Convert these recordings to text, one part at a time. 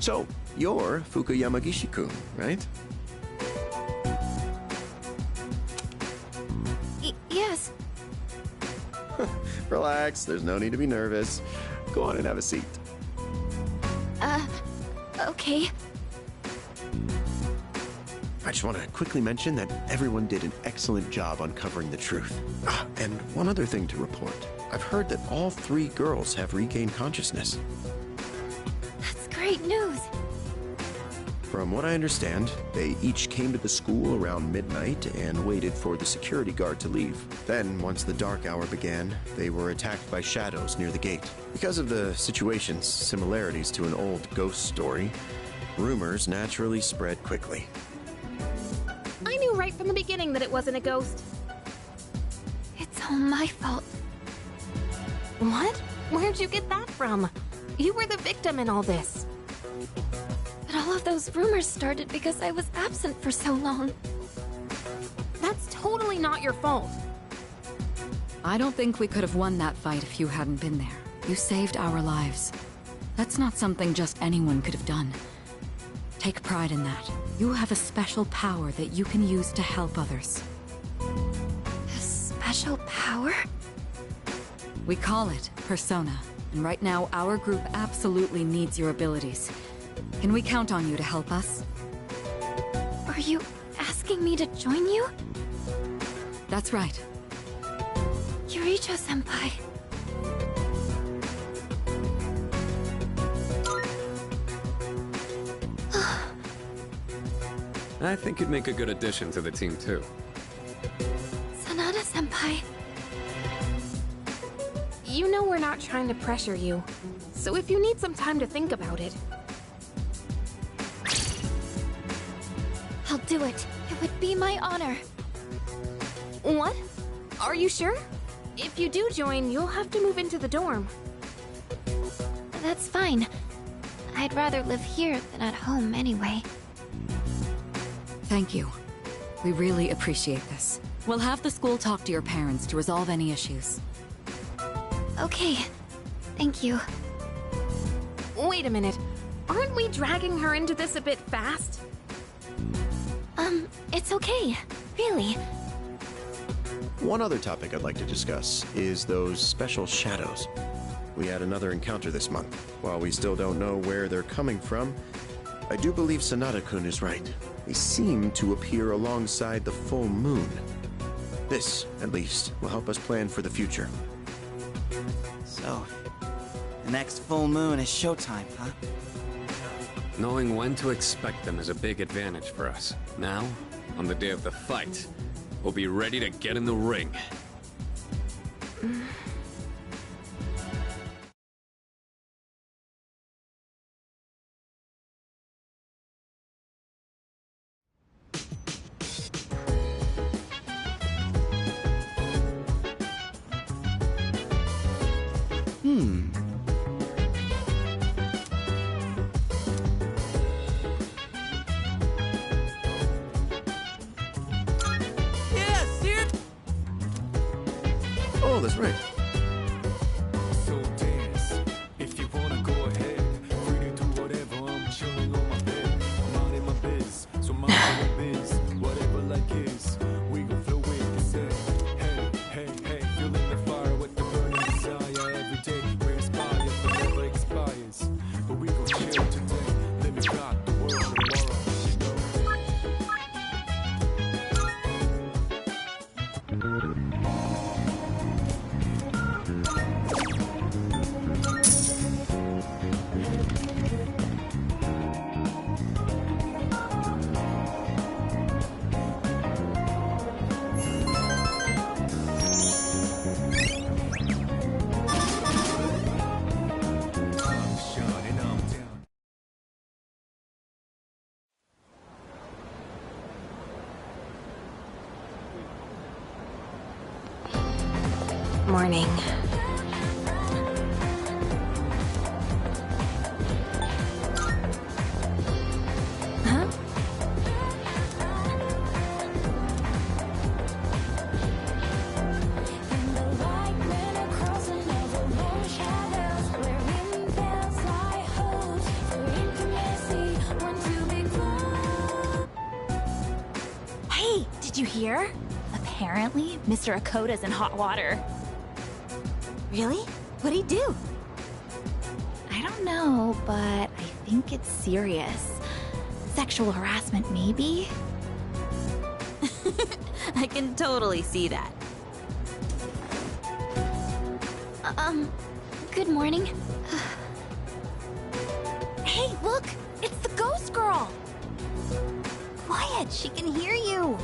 So, you're Fukuyama Gishiku, right? Yes. Relax, there's no need to be nervous. Go on and have a seat. Okay. I just want to quickly mention that everyone did an excellent job uncovering the truth. And one other thing to report. I've heard that all 3 girls have regained consciousness. That's great news. From what I understand, they each came to the school around midnight and waited for the security guard to leave. Then, once the dark hour began, they were attacked by shadows near the gate. Because of the situation's similarities to an old ghost story, rumors naturally spread quickly. I knew right from the beginning that it wasn't a ghost. It's all my fault. What? Where'd you get that from? You were the victim in all this. But all of those rumors started because I was absent for so long. That's totally not your fault. I don't think we could have won that fight if you hadn't been there. You saved our lives. That's not something just anyone could have done. Take pride in that. You have a special power that you can use to help others. A special power? We call it Persona, and right now our group absolutely needs your abilities. Can we count on you to help us? Are you asking me to join you? That's right. Yuricho-senpai. I think you'd make a good addition to the team, too. Sanada-senpai. You know we're not trying to pressure you. So if you need some time to think about it... I'll do it. It would be my honor. What? Are you sure? If you do join, you'll have to move into the dorm. That's fine. I'd rather live here than at home anyway. Thank you. We really appreciate this. We'll have the school talk to your parents to resolve any issues. Okay. Thank you. Wait a minute. Aren't we dragging her into this a bit fast? It's okay. Really. One other topic I'd like to discuss is those special shadows. We had another encounter this month. While we still don't know where they're coming from, I do believe Sanada-kun is right. They seem to appear alongside the full moon. This, at least, will help us plan for the future. So, the next full moon is showtime, huh? Knowing when to expect them is a big advantage for us. Now, on the day of the fight, we'll be ready to get in the ring. Oh, that's right. So dance, if you wanna go ahead. Free to do whatever, I'm chilling on my bed. I'm out in my biz, so mind your biz. Whatever like is, we gon' flow with this head. Hey, hey, hey, feeling the fire with the burning desire. Every day we inspire, but never expires. But we gon' chill today, let me rock the world tomorrow, you know. Shining on down. Morning. Huh? Did you hear? Apparently, Mr. Akoda's in hot water. Really? What'd he do? I don't know, but I think it's serious. Sexual harassment, maybe? I can totally see that. Good morning. Hey, look! It's the ghost girl! Quiet, she can hear you!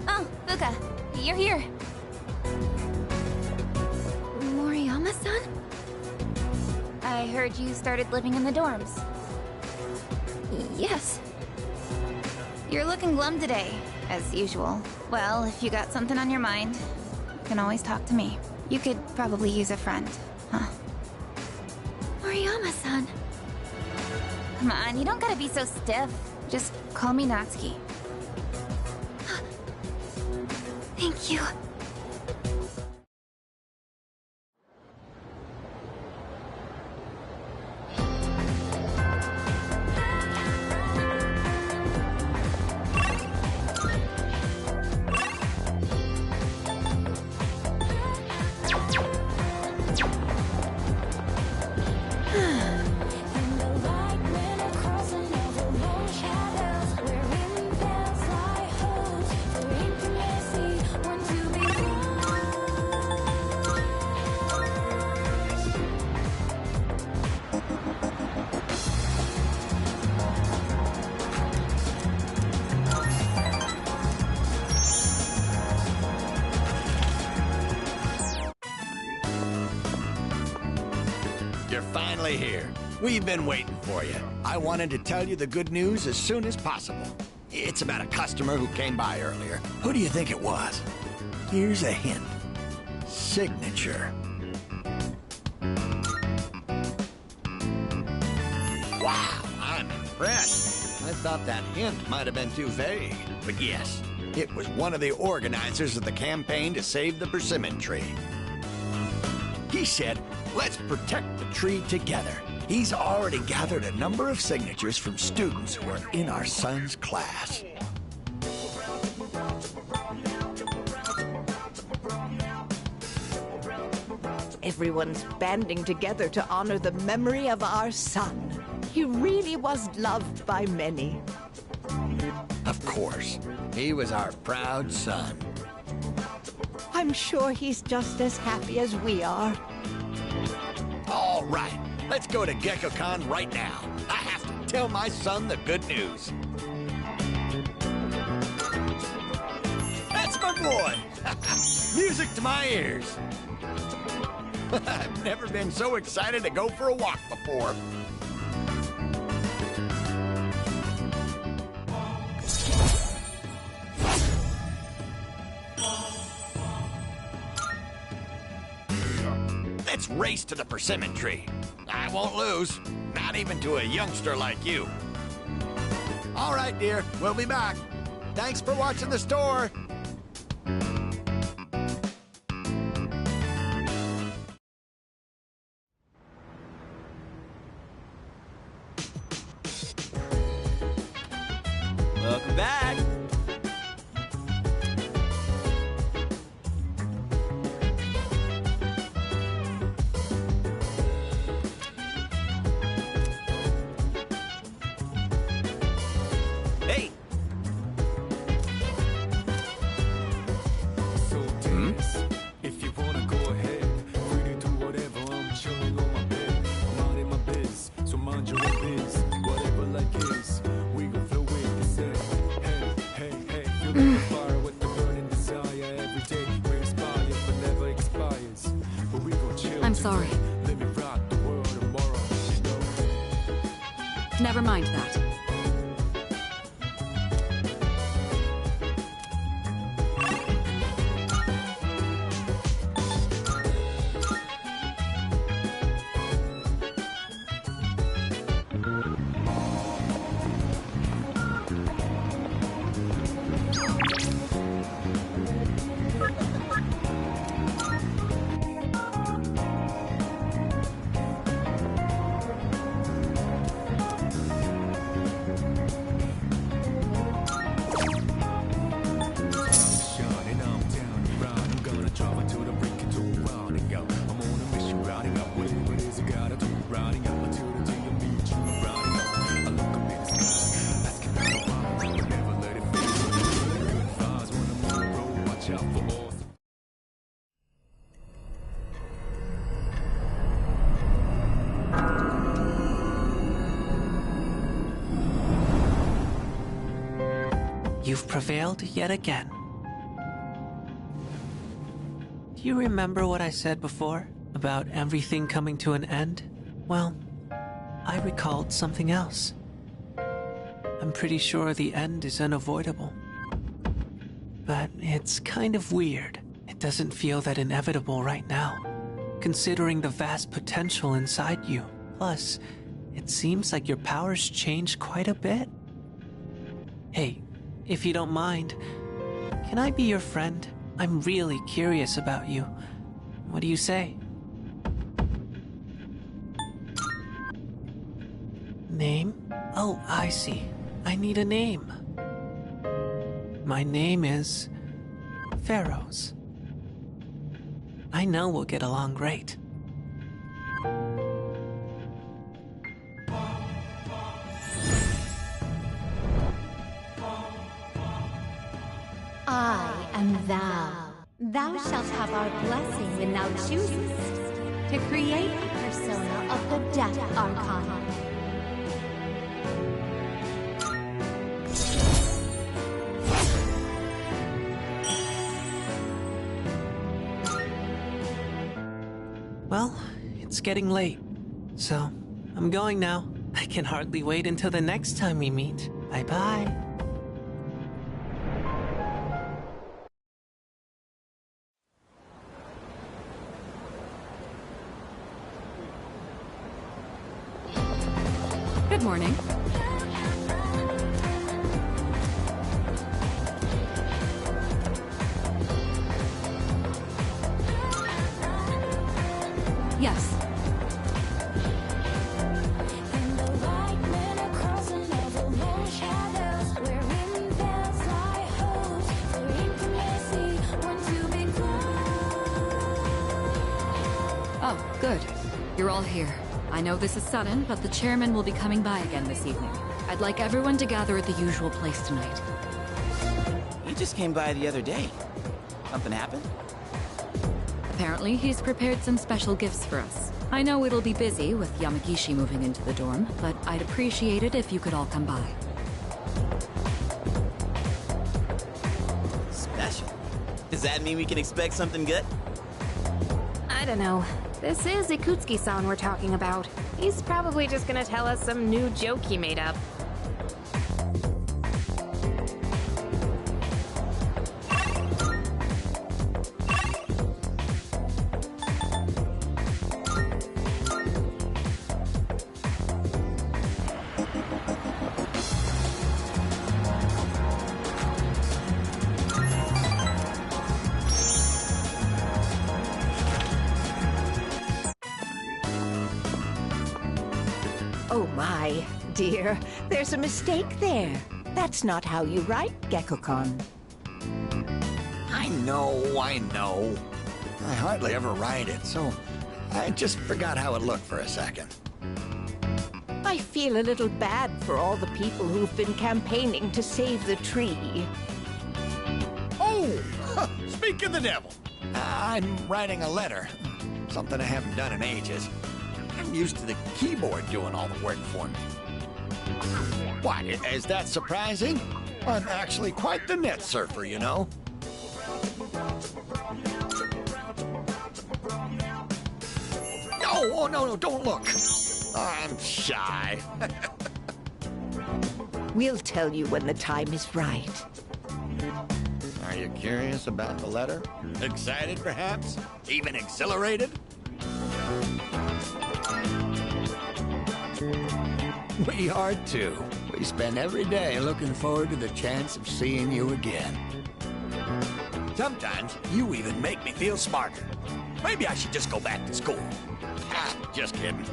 Oh, Fuka, you're here. Moriyama-san? I heard you started living in the dorms. Yes. You're looking glum today, as usual. Well, if you got something on your mind, you can always talk to me. You could probably use a friend, huh? Moriyama-san. Come on, you don't gotta be so stiff. Just call me Natsuki. Thank you. You're finally here. We've been waiting for you. I wanted to tell you the good news as soon as possible. It's about a customer who came by earlier. Who do you think it was? Here's a hint. Signature. Wow, I'm impressed. I thought that hint might have been too vague. But yes, it was one of the organizers of the campaign to save the persimmon tree. He said, let's protect the tree together. He's already gathered a number of signatures from students who are in our son's class. Everyone's banding together to honor the memory of our son. He really was loved by many. Of course, he was our proud son. I'm sure he's just as happy as we are. All right, let's go to GeckoCon right now. I have to tell my son the good news. That's my boy! Music to my ears. I've never been so excited to go for a walk before. Let's race to the persimmon tree. I won't lose, not even to a youngster like you. All right, dear, we'll be back. Thanks for watching the store. Welcome back. Hey, So dance. If you wanna go ahead, free to do whatever. I'm chilling on my bed. I'm out in my biz, so mind your own biz. Whatever like is, we gon' flow with the set. Hey, hey, hey, feel the fire with the burning desire. Every day we inspire, but never expires. But we gon' chill. I'm tonight. sorry. Let me rock the world tomorrow. You know. Never mind that. You've prevailed yet again. Do you remember what I said before about everything coming to an end? Well, I recalled something else. I'm pretty sure the end is unavoidable. But it's kind of weird. It doesn't feel that inevitable right now, considering the vast potential inside you. Plus, it seems like your powers changed quite a bit. Hey, if you don't mind, can I be your friend? I'm really curious about you. What do you say? Name? Oh, I see. I need a name. My name is Pharaohs. I know we'll get along great. I am thou. Thou shalt have our blessing when thou choosest to create the persona of the Death Archon. Well, it's getting late, so I'm going now. I can hardly wait until the next time we meet. Bye-bye. Good morning. Yes. Oh, good. You're all here. I know this is sudden, but the chairman will be coming by again this evening. I'd like everyone to gather at the usual place tonight. He just came by the other day. Something happened? Apparently, he's prepared some special gifts for us. I know it'll be busy with Yamagishi moving into the dorm, but I'd appreciate it if you could all come by. Special? Does that mean we can expect something good? I don't know. This is Ikutsuki-san we're talking about. He's probably just gonna tell us some new joke he made up. Oh my, dear, there's a mistake there. That's not how you write, Gekko-kun. I know. I hardly ever write it, so I just forgot how it looked for a second. I feel a little bad for all the people who've been campaigning to save the tree. Oh! Speak of the devil! I'm writing a letter. Something I haven't done in ages. I'm used to the keyboard doing all the work for me. What, is that surprising? I'm actually quite the net surfer, you know? Oh, no, don't look. I'm shy. We'll tell you when the time is right. Are you curious about the letter? Excited, perhaps? Even exhilarated? We are too. We spend every day looking forward to the chance of seeing you again. Sometimes you even make me feel smarter. Maybe I should just go back to school. Ah, just kidding.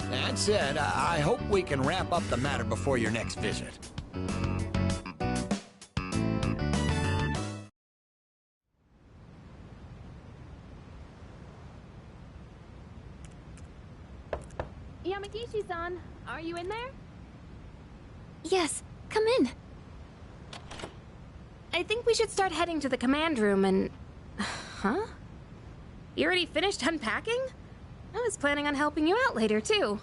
That said, I hope we can wrap up the matter before your next visit. Yamagishi-san, are you in there? Yes, come in. I think we should start heading to the command room and... Huh? You already finished unpacking? I was planning on helping you out later, too.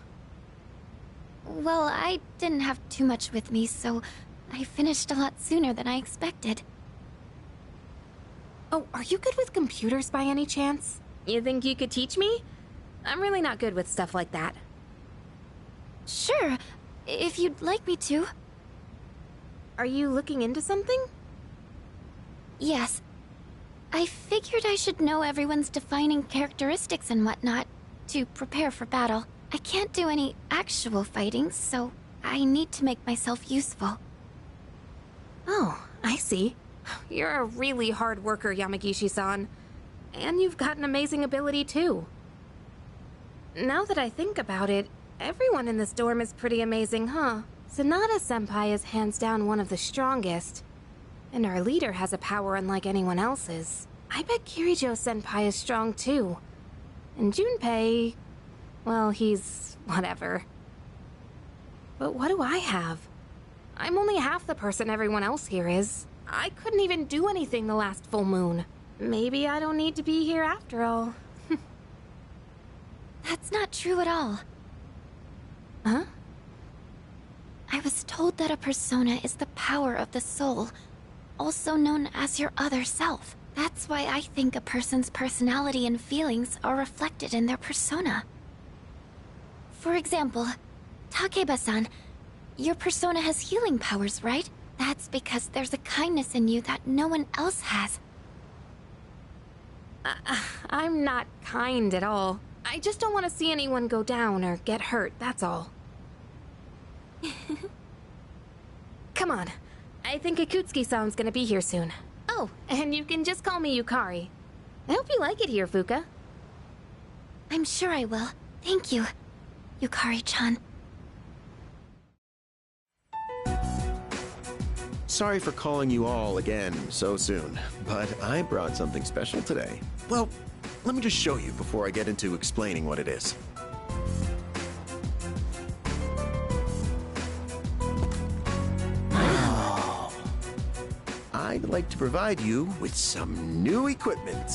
Well, I didn't have too much with me, so I finished a lot sooner than I expected. Oh, are you good with computers by any chance? You think you could teach me? I'm really not good with stuff like that. Sure, if you'd like me to. Are you looking into something? Yes. I figured I should know everyone's defining characteristics and whatnot to prepare for battle. I can't do any actual fighting, so I need to make myself useful. Oh, I see. You're a really hard worker, Yamagishi-san. And you've got an amazing ability, too. Now that I think about it, everyone in this dorm is pretty amazing, huh? Sanada-senpai is hands down one of the strongest. And our leader has a power unlike anyone else's. I bet Kirijo-senpai is strong, too. And Junpei... well, he's... whatever. But what do I have? I'm only half the person everyone else here is. I couldn't even do anything the last full moon. Maybe I don't need to be here after all. That's not true at all. Huh? I was told that a persona is the power of the soul, also known as your other self. That's why I think a person's personality and feelings are reflected in their persona. For example, Takeba-san, your persona has healing powers, right? That's because there's a kindness in you that no one else has. I'm not kind at all. I just don't want to see anyone go down or get hurt, that's all. Come on. I think Ikutsuki-san's gonna be here soon. Oh, and you can just call me Yukari. I hope you like it here, Fuka. I'm sure I will. Thank you, Yukari-chan. Sorry for calling you all again so soon, but I brought something special today. Well, let me just show you before I get into explaining what it is. I'd like to provide you with some new equipment.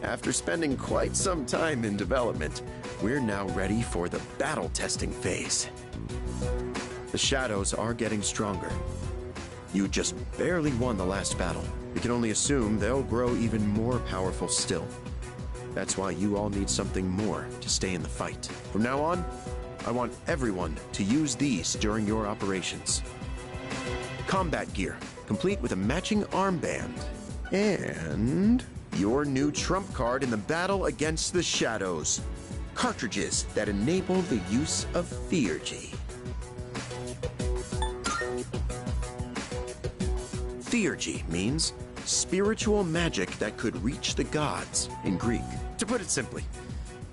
After spending quite some time in development, we're now ready for the battle testing phase. The shadows are getting stronger. You just barely won the last battle. You can only assume they'll grow even more powerful still. That's why you all need something more to stay in the fight. From now on, I want everyone to use these during your operations. Combat gear, complete with a matching armband. And your new trump card in the battle against the shadows. Cartridges that enable the use of P3Re2. P3Re2 means spiritual magic that could reach the gods in Greek. To put it simply,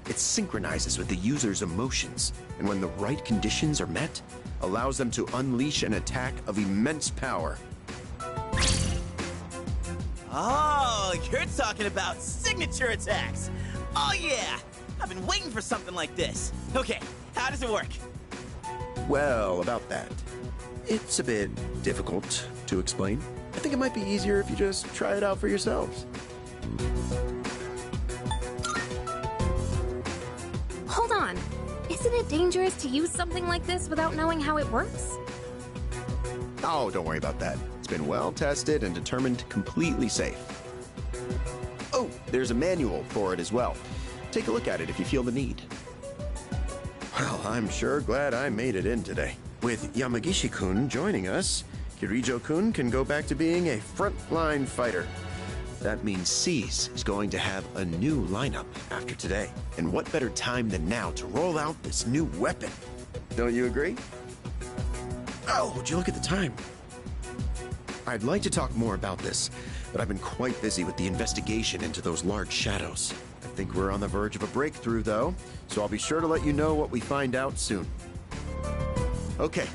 it synchronizes with the user's emotions, and when the right conditions are met, allows them to unleash an attack of immense power. Oh, you're talking about signature attacks. Oh yeah, I've been waiting for something like this. Okay, how does it work? Well, about that. It's a bit difficult to explain. I think it might be easier if you just try it out for yourselves. Hold on. Isn't it dangerous to use something like this without knowing how it works? Oh, don't worry about that. It's been well tested and determined completely safe. Oh, there's a manual for it as well. Take a look at it if you feel the need. Well, I'm sure glad I made it in today. With Yamagishi-kun joining us, Kirijo-kun can go back to being a frontline fighter. That means Cease is going to have a new lineup after today. And what better time than now to roll out this new weapon? Don't you agree? Oh, would you look at the time? I'd like to talk more about this, but I've been quite busy with the investigation into those large shadows. I think we're on the verge of a breakthrough, though, so I'll be sure to let you know what we find out soon. Okay,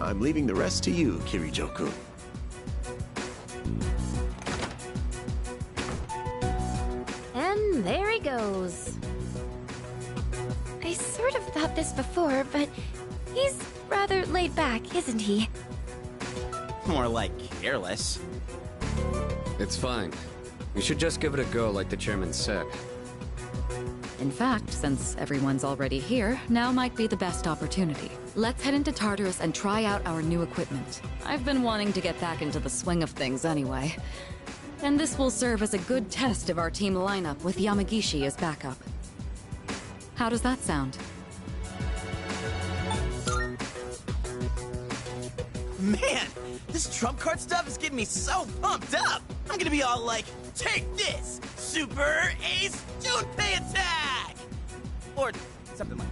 I'm leaving the rest to you, Kirijo-kun. And there he goes. I sort of thought this before, but he's rather laid back, isn't he? More like careless. It's fine. We should just give it a go like the chairman said. In fact, since everyone's already here, now might be the best opportunity. Let's head into Tartarus and try out our new equipment. I've been wanting to get back into the swing of things anyway. And this will serve as a good test of our team lineup with Yamagishi as backup. How does that sound? Man, this trump card stuff is getting me so pumped up. I'm gonna be all like, take this, Super Ace Junpei attack! Or something like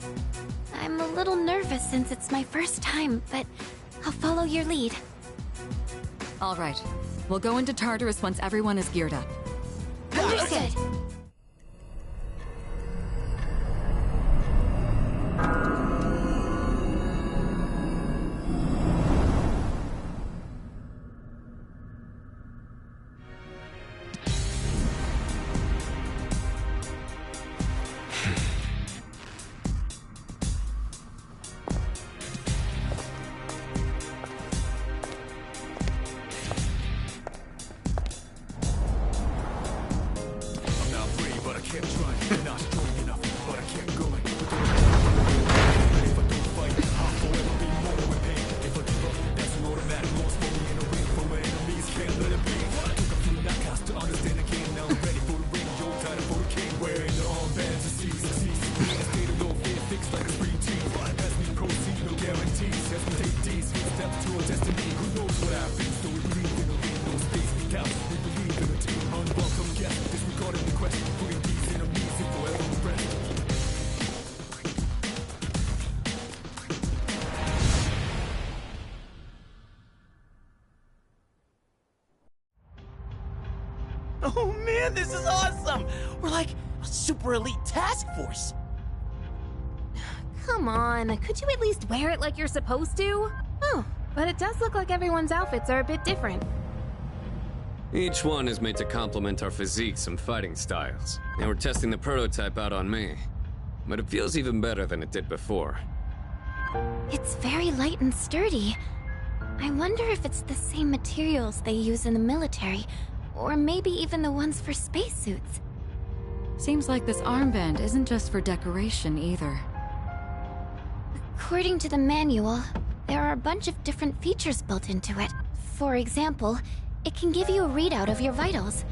that. I'm a little nervous since it's my first time, but I'll follow your lead. All right. We'll go into Tartarus once everyone is geared up. Understood. Oh man, this is awesome! We're like a super elite task force. Come on, could you at least wear it like you're supposed to? Oh, but it does look like everyone's outfits are a bit different. Each one is made to complement our physiques and fighting styles. And we're testing the prototype out on me. But it feels even better than it did before. It's very light and sturdy. I wonder if it's the same materials they use in the military, or maybe even the ones for spacesuits. Seems like this armband isn't just for decoration either. According to the manual, there are a bunch of different features built into it. For example, it can give you a readout of your vitals.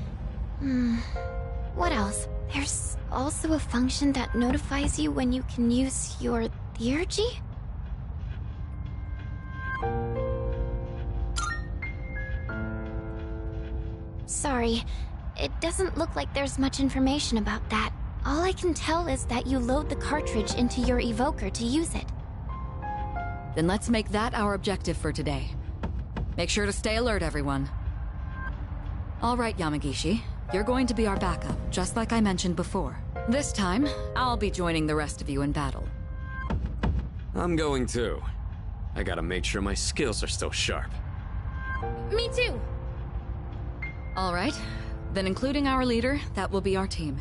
What else? There's also a function that notifies you when you can use your theurgy? Sorry, it doesn't look like there's much information about that. All I can tell is that you load the cartridge into your evoker to use it. Then let's make that our objective for today. Make sure to stay alert, everyone. All right, Yamagishi. You're going to be our backup, just like I mentioned before. This time, I'll be joining the rest of you in battle. I'm going too. I gotta make sure my skills are still sharp. Me too! All right. Then including our leader, that will be our team.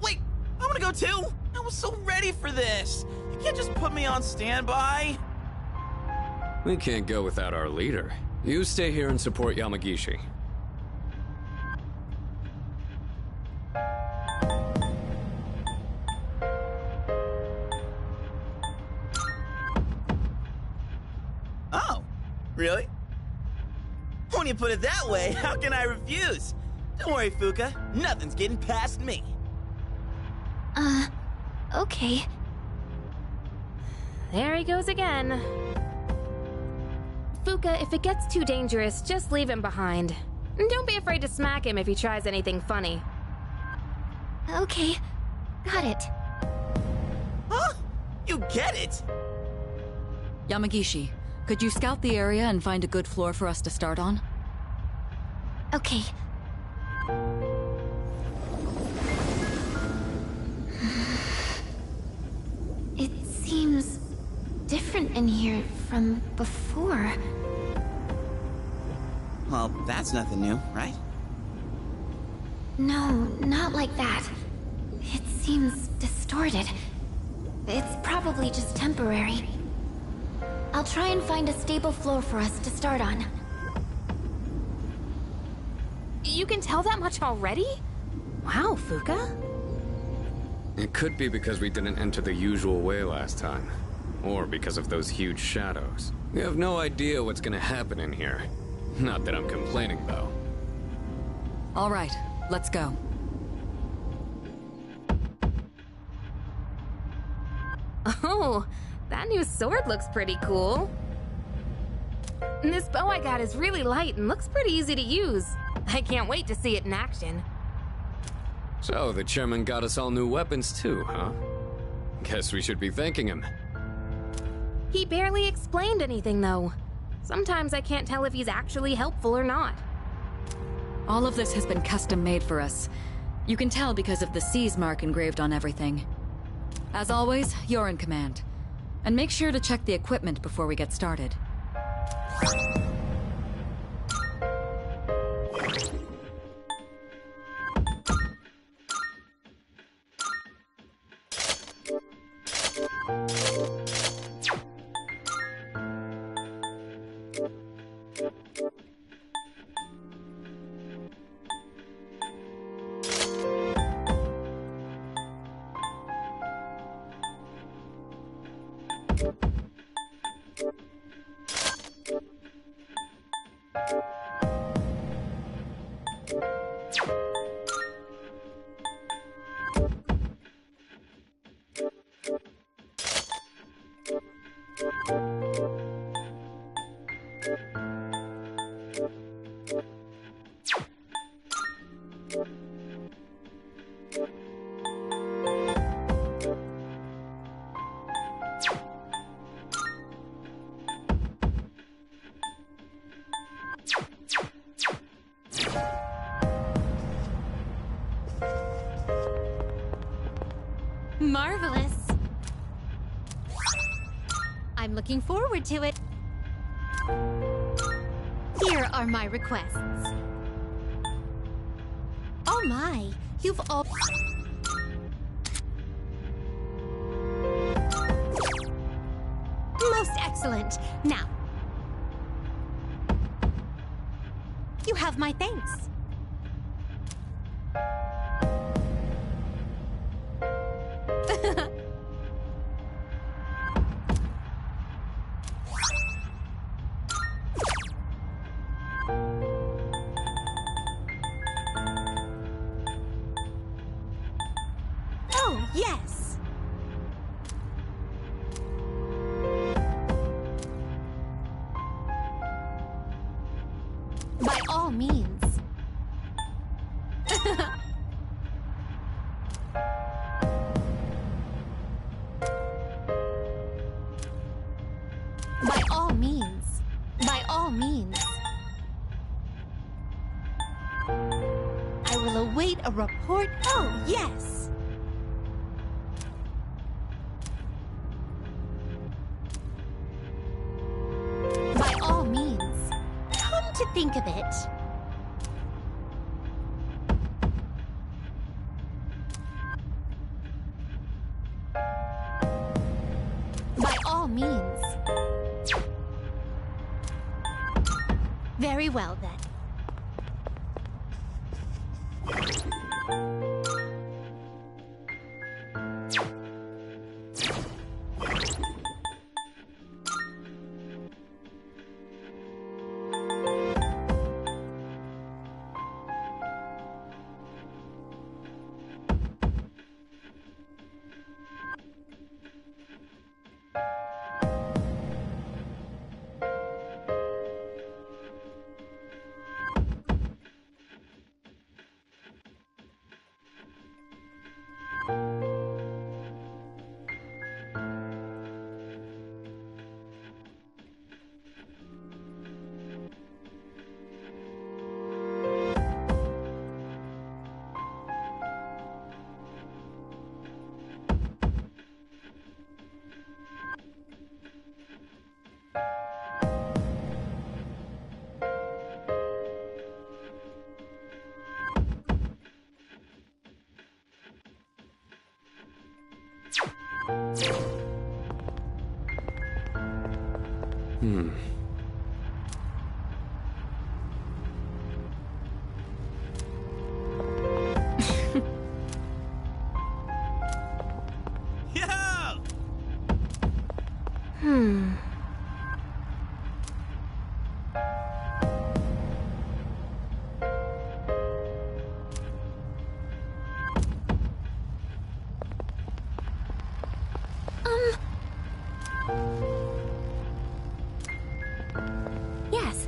Wait, I wanna go too! I was so ready for this! You can't just put me on standby! We can't go without our leader. You stay here and support Yamagishi. Oh, really? When you put it that way, how can I refuse? Don't worry, Fuka. Nothing's getting past me. Okay. There he goes again. Fuka, if it gets too dangerous, just leave him behind. And don't be afraid to smack him if he tries anything funny. Okay. Got it. Huh? You get it? Yamagishi, could you scout the area and find a good floor for us to start on? Okay. It seems different in here from before. Well, that's nothing new, right? No, not like that. It seems distorted. It's probably just temporary. I'll try and find a stable floor for us to start on. You can tell that much already? Wow, Fuka. It could be because we didn't enter the usual way last time. Or because of those huge shadows. We have no idea what's gonna happen in here. Not that I'm complaining, though. All right, let's go. Oh, that new sword looks pretty cool. And this bow I got is really light and looks pretty easy to use. I can't wait to see it in action. So, the chairman got us all new weapons too, huh? Guess we should be thanking him. He barely explained anything, though. Sometimes I can't tell if he's actually helpful or not. All of this has been custom made for us. You can tell because of the C's mark engraved on everything. As always, you're in command. And make sure to check the equipment before we get started. Marvelous. I'm looking forward to it. Here are my requests. Oh my, you've all... Most excellent. Now, you have my thanks. Oh, yes. By all means. By all means. By all means. I will await a report. Oh, yes. By all means. Come to think of it. By all means. Very well, then. Yes.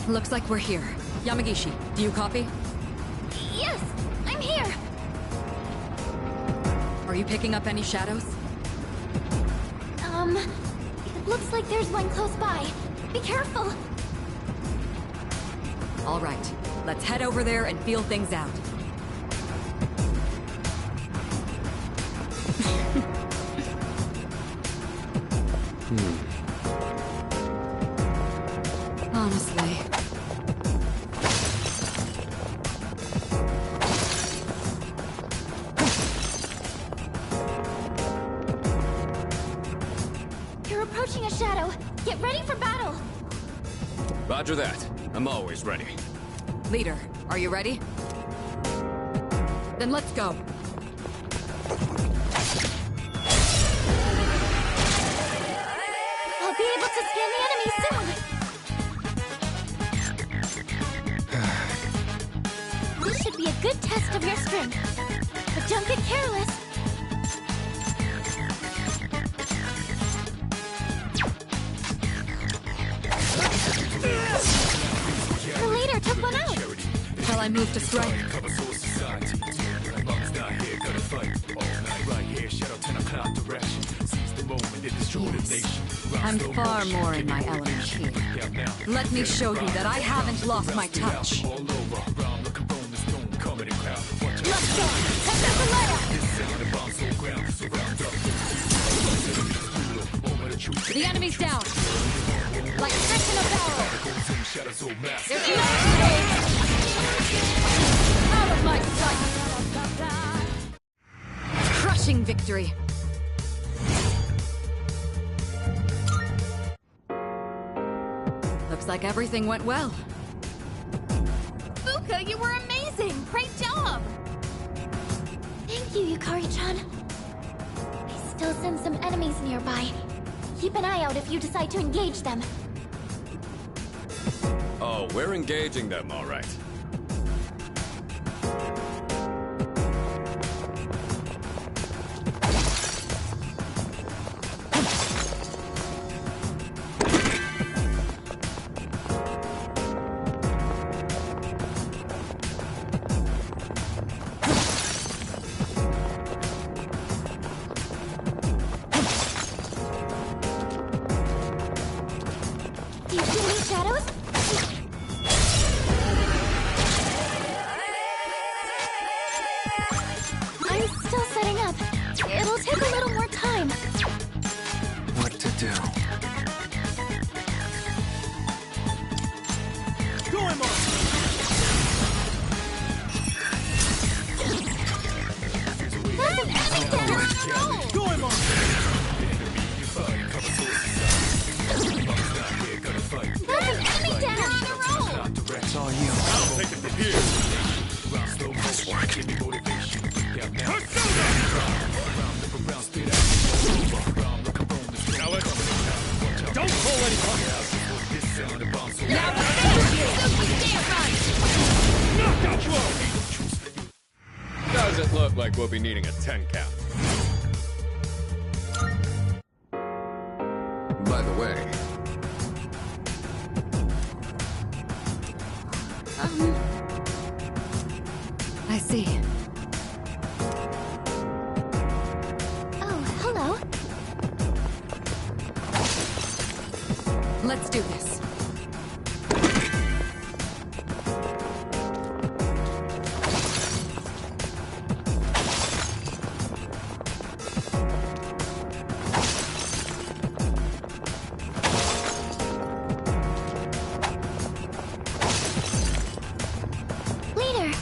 Looks like we're here. Yamagishi, do you copy? Yes, I'm here. Are you picking up any shadows? It looks like there's one close by. Be careful. All right, let's head over there and feel things out. Honestly. You're approaching a shadow. Get ready for battle. Roger that. I'm always ready. Leader, are you ready? Then let's go. I'll be able to scan the enemy soon. This should be a good test of your strength. But don't get careless. The leader took one out. Shall I move to strike? I'm far more in my element here. Let me show you that I haven't lost my touch. Let's go. Take out the layer. The enemy's down. Like fish in a barrel. There's no out of my sight. Crushing victory. Looks like everything went well. Fuka, you were amazing! Great job! Thank you, Yukari-chan. I still sense some enemies nearby. Keep an eye out if you decide to engage them. Oh, we're engaging them, all right. Do you see any shadows? I'm still setting up. It'll take a little more time. What to do? That's an enemy down! That's an enemy down! It's all you. I'll take it from here. Nice work. Now let's... Don't pull any punches! Now Knockout blow! Does it look like we'll be needing a 10 count? By the way, I see. Oh, hello. Let's do this. Leader!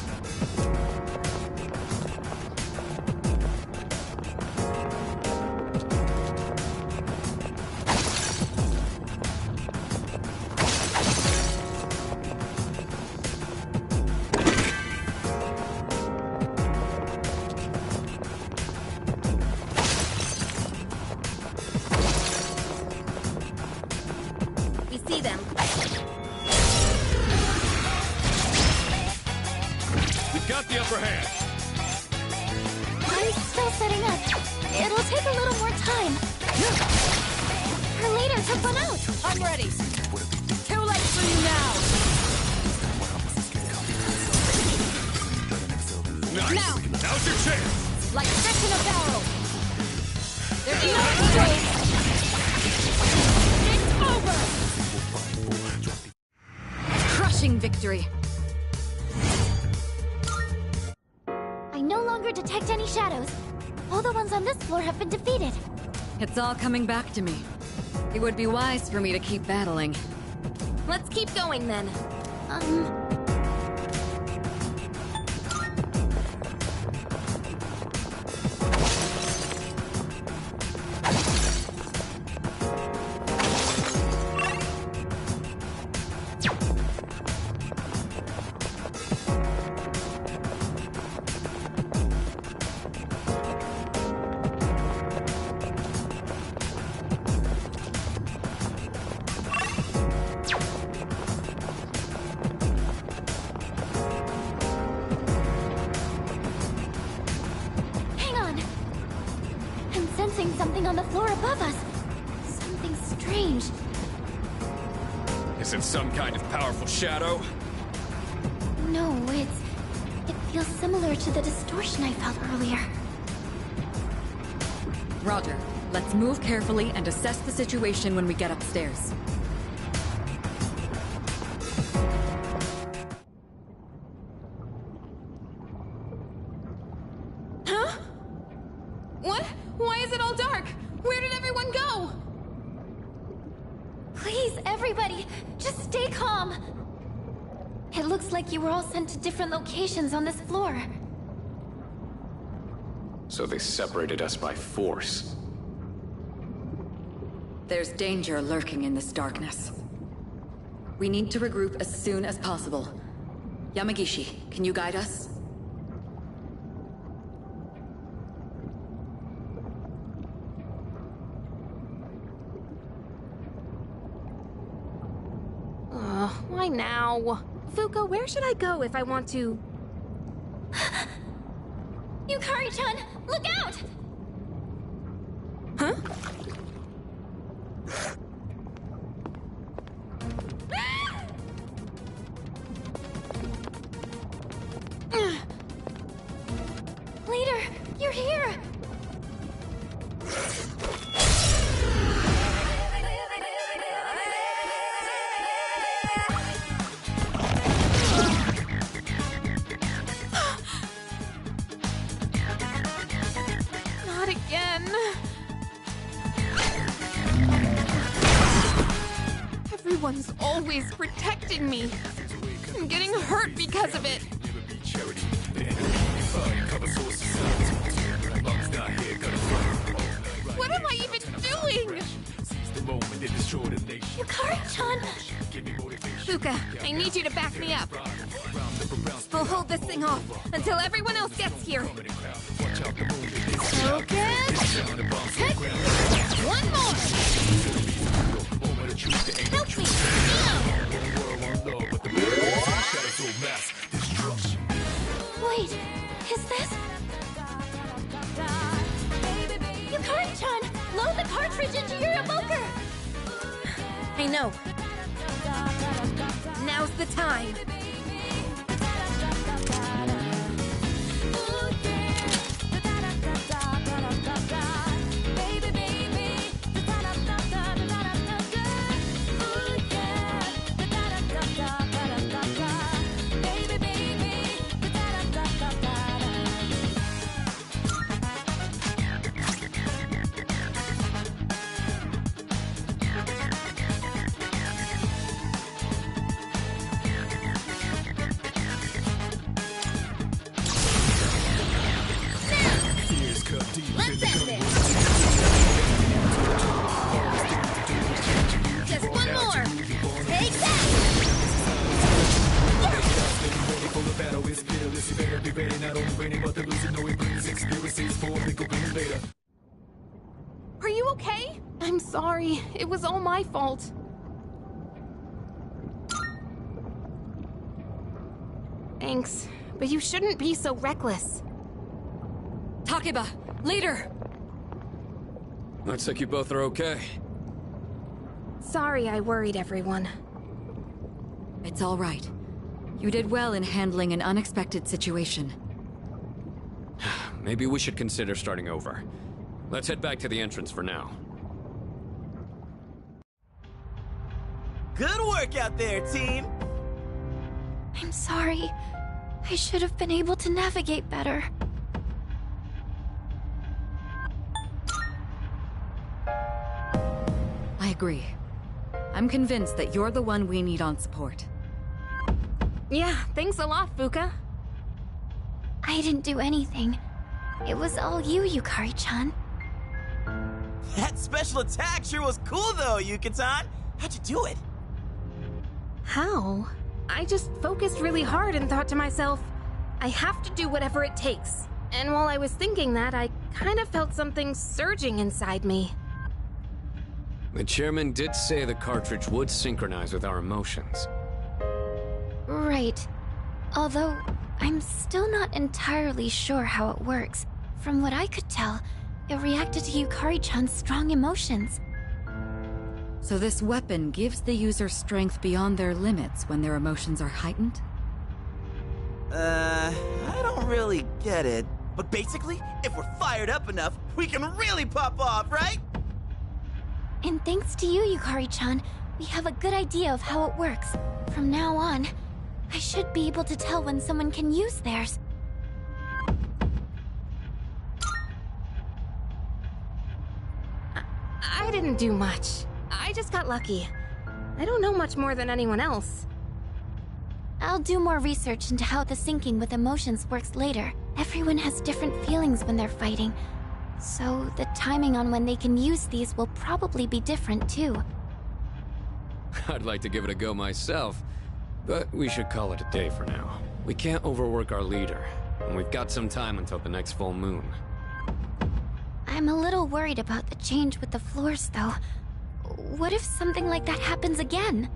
got the upper hand. I'm still setting up. It'll take a little more time. Her leader took one out. I'm ready. Too late for you now. Nice. Now. Now's your chance. Like fish in a barrel. There's no escape. It's over. Crushing victory. I no longer detect any shadows. All the ones on this floor have been defeated. It's all coming back to me. It would be wise for me to keep battling. Let's keep going then. Sensing something on the floor above us. Something strange. Is it some kind of powerful shadow? No, it feels similar to the distortion I felt earlier. Roger. Let's move carefully and assess the situation when we get upstairs. Huh? What? Why is it all dark? Where did everyone go? Please, everybody, just stay calm. It looks like you were all sent to different locations on this floor. So they separated us by force. There's danger lurking in this darkness. We need to regroup as soon as possible. Yamagishi, can you guide us? Why now? Fuka, where should I go if I want to... Yukari-chan, look out! Huh? Leader, you're here! Not again. Everyone's always protecting me. I'm getting hurt because of it. What am I even doing? Yukari-chan! Fuka, I need you to back me up. We'll hold this thing off until everyone else gets here. Focus! One more! Help me! Wait, is this? Yukari-chan, load the cartridge into your evoker! I know. Now's the time. Let's end it! Just one more! Take that! Are you okay? I'm sorry. It was all my fault. Thanks. but you shouldn't be so reckless. Takeba, leader! Looks like you both are okay. Sorry I worried everyone. It's all right. You did well in handling an unexpected situation. Maybe we should consider starting over. Let's head back to the entrance for now. Good work out there, team! I'm sorry. I should have been able to navigate better. I agree. I'm convinced that you're the one we need on support. Yeah, thanks a lot, Fuka. I didn't do anything. It was all you, Yukari-chan. That special attack sure was cool though, Yuka-tan! How'd you do it? How? I just focused really hard and thought to myself, I have to do whatever it takes. And while I was thinking that, I kind of felt something surging inside me. The chairman did say the cartridge would synchronize with our emotions. Right. Although, I'm still not entirely sure how it works. From what I could tell, it reacted to Yukari-chan's strong emotions. So this weapon gives the user strength beyond their limits when their emotions are heightened? I don't really get it. But basically, if we're fired up enough, we can really pop off, right? And thanks to you, Yukari-chan, we have a good idea of how it works. From now on, I should be able to tell when someone can use theirs. I didn't do much. I just got lucky. I don't know much more than anyone else. I'll do more research into how the syncing with emotions works later. Everyone has different feelings when they're fighting, so the timing on when they can use these will probably be different too. I'd like to give it a go myself, but we should call it a day for now. We can't overwork our leader, and we've got some time until the next full moon. I'm a little worried about the change with the floors, though. What if something like that happens again?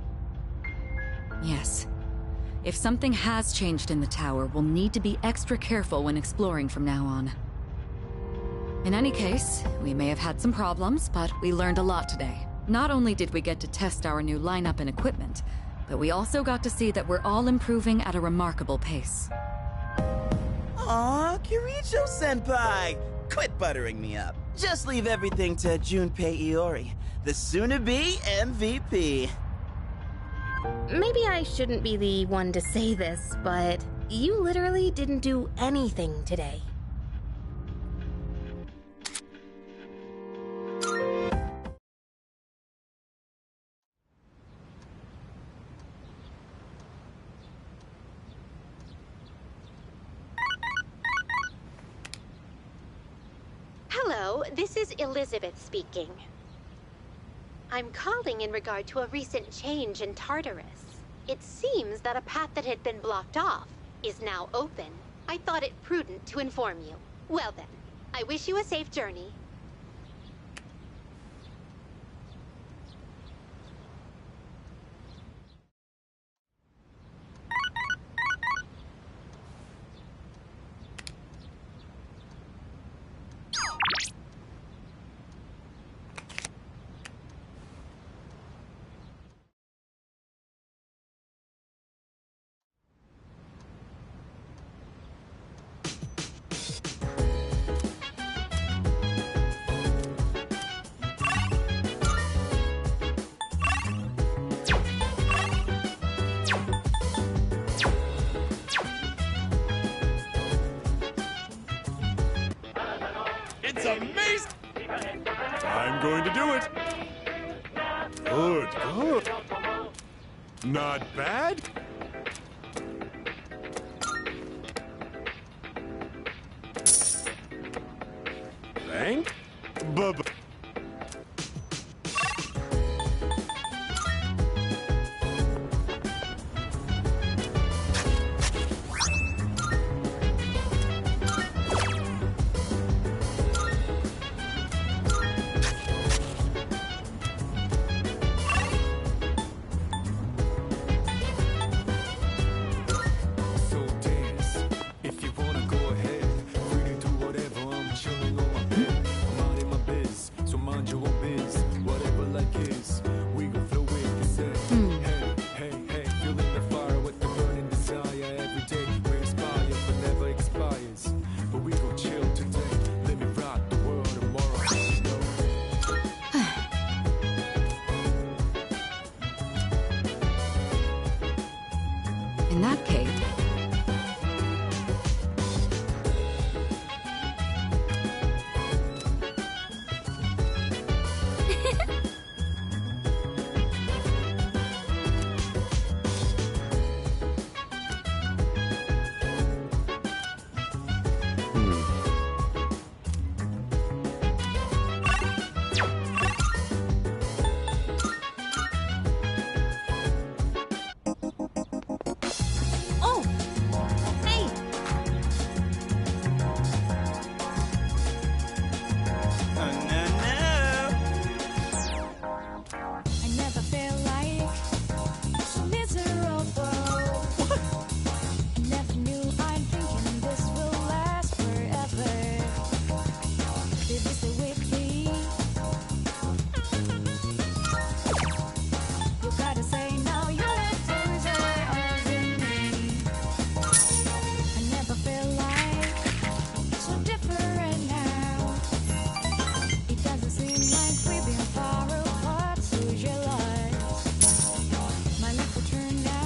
Yes. If something has changed in the tower, we'll need to be extra careful when exploring from now on. In any case, we may have had some problems, but we learned a lot today. Not only did we get to test our new lineup and equipment, but we also got to see that we're all improving at a remarkable pace. Aw, Kirijo-senpai! Quit buttering me up. Just leave everything to Junpei Iori, the soon-to-be MVP. Maybe I shouldn't be the one to say this, but you literally didn't do anything today. Hello, this is Elizabeth speaking. I'm calling in regard to a recent change in Tartarus. It seems that a path that had been blocked off is now open. I thought it prudent to inform you. Well then, I wish you a safe journey. It's amazing! I'm going to do it. Good, good. Not bad. Thank. Bye-bye. So dance every day. We inspire, but never expires. But we gon' chill today. Let me rock the world tomorrow. You know? In that case... Oh! Hey! I never felt like so miserable. Never knew I'm thinking this will last forever. Did this stay with me? You gotta say now your letters are all in me. I never felt like so different now. It doesn't seem like we've been far apart. Socialize. My life will turn out.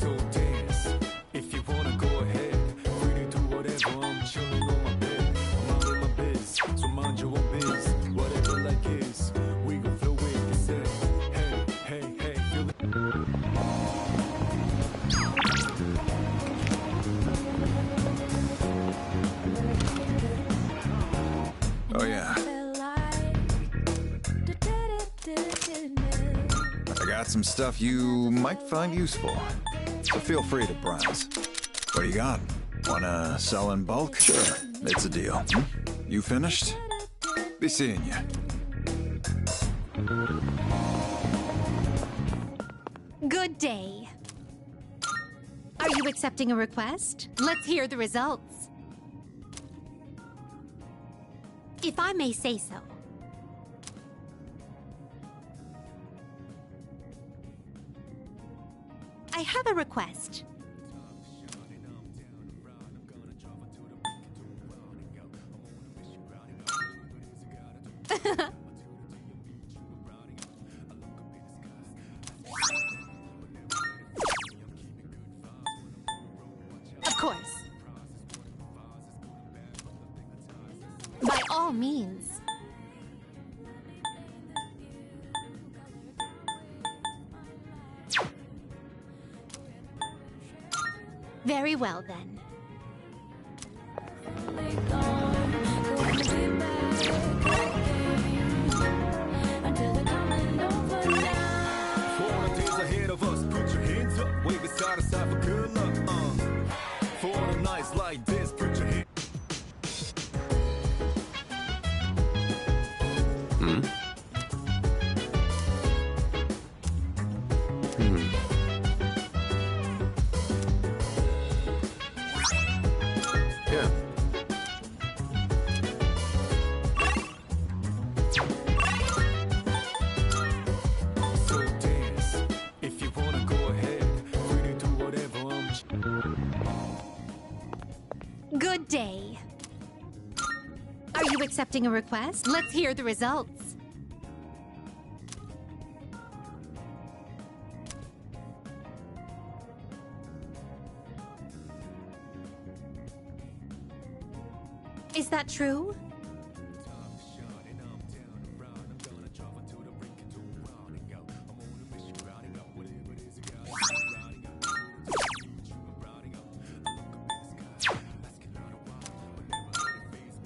So dance, if you wanna go ahead. Free to do whatever, I'm chilling on my bed. I'm out in my biz, so mind your own biz. Whatever like is, we gon' flow with it. Say, hey, hey, hey, feel it. Oh yeah, I got some stuff you might find useful. So feel free to browse. What do you got? Wanna sell in bulk? Sure, it's a deal. You finished? Be seeing you. Good day. Are you accepting a request? Let's hear the results. If I may say so. I have a request. Of course. By all means. Very well, then. For all the days ahead of us, put your hands up. Wave it side to side for good luck. For all the nights like this, put your hands. Yeah. So dance, if you wanna go ahead. Free to do whatever, Good day. Are you accepting a request? Let's hear the results. Is that true?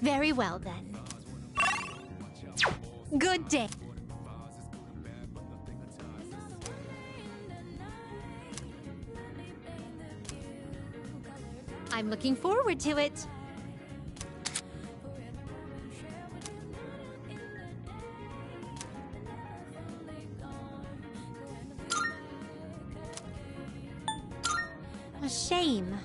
Very well, then. Good day. I'm looking forward to it. a shame.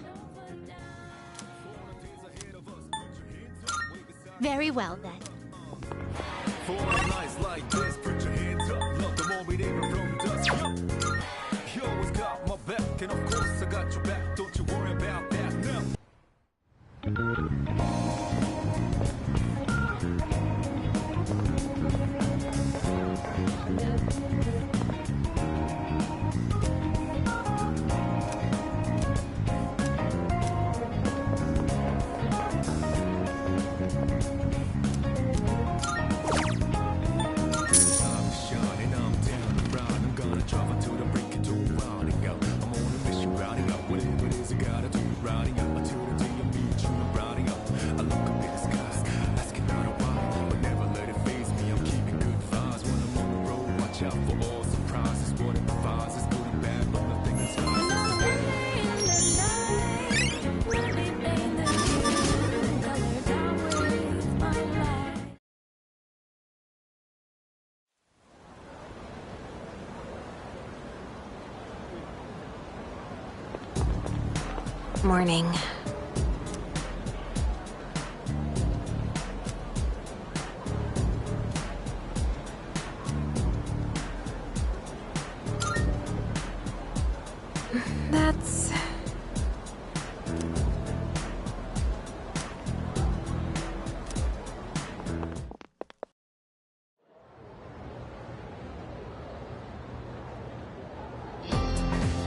Very well, then. For a night like this, put your hands up. Look, the moment even from dust. You always got my back, and of course I got your back. Don't you worry about that now. Morning. That's...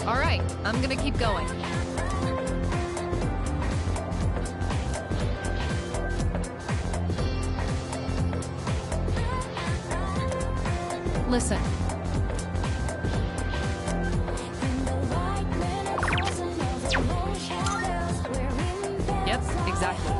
All right, I'm gonna keep going. Listen. Yep, exactly.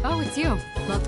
Oh, it's you. Look.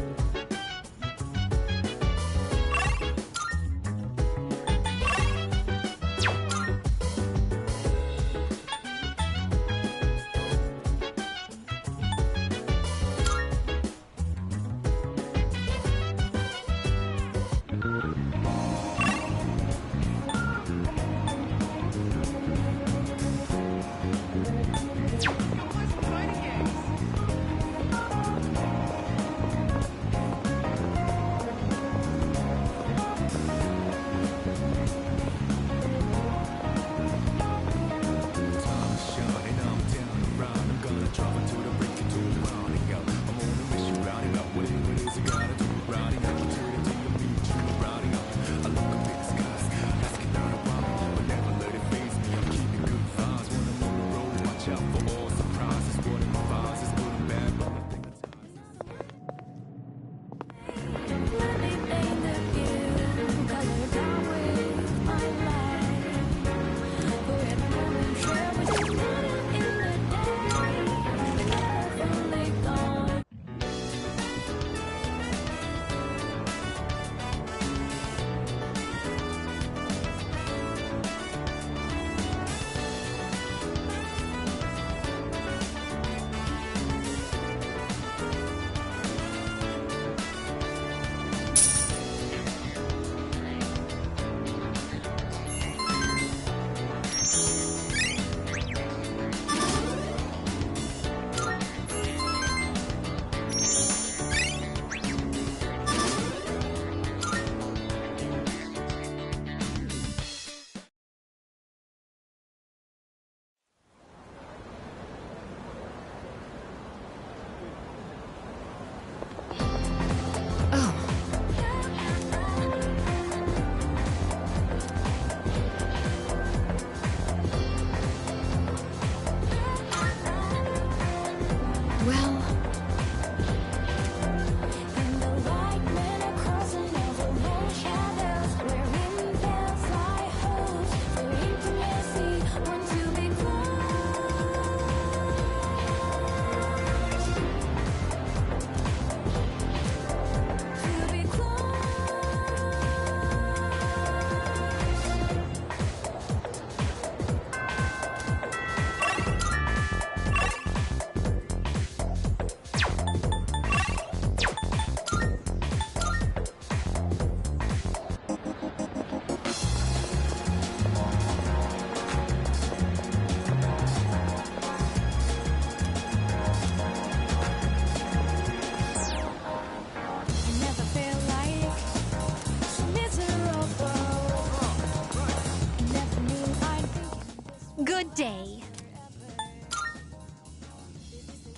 day.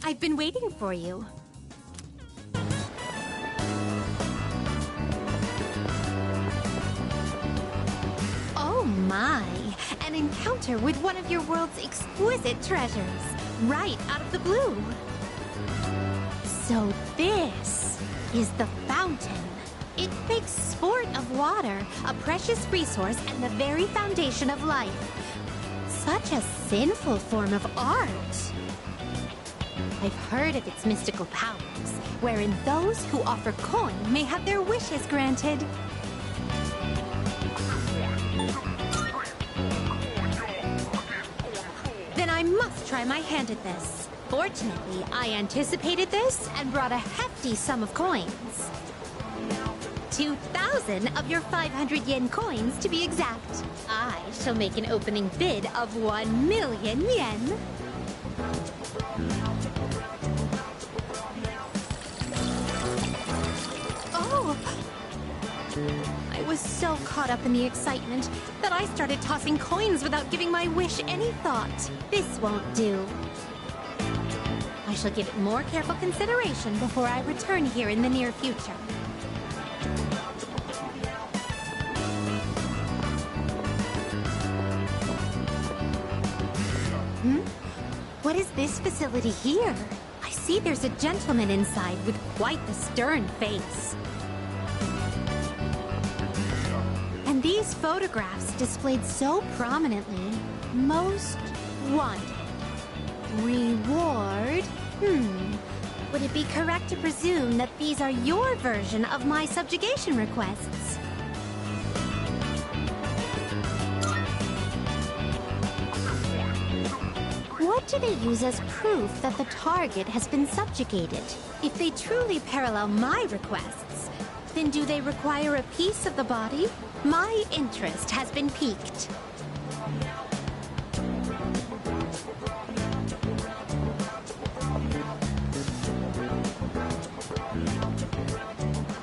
I've been waiting for you. Oh my, an encounter with one of your world's exquisite treasures, right out of the blue. So this is the fountain. It makes sport of water, a precious resource and the very foundation of life. Such a sinful form of art. I've heard of its mystical powers, wherein those who offer coin may have their wishes granted. Then I must try my hand at this. Fortunately, I anticipated this and brought a hefty sum of coins. 2,000 of your 500 yen coins to be exact. I shall make an opening bid of 1 million yen. Oh! I was so caught up in the excitement that I started tossing coins without giving my wish any thought. This won't do. I shall give it more careful consideration before I return here in the near future. What is this facility here? I see there's a gentleman inside with quite the stern face. And these photographs displayed so prominently. Most wanted. Reward? Would it be correct to presume that these are your version of my subjugation requests? What do they use as proof that the target has been subjugated? If they truly parallel my requests, then do they require a piece of the body? My interest has been piqued.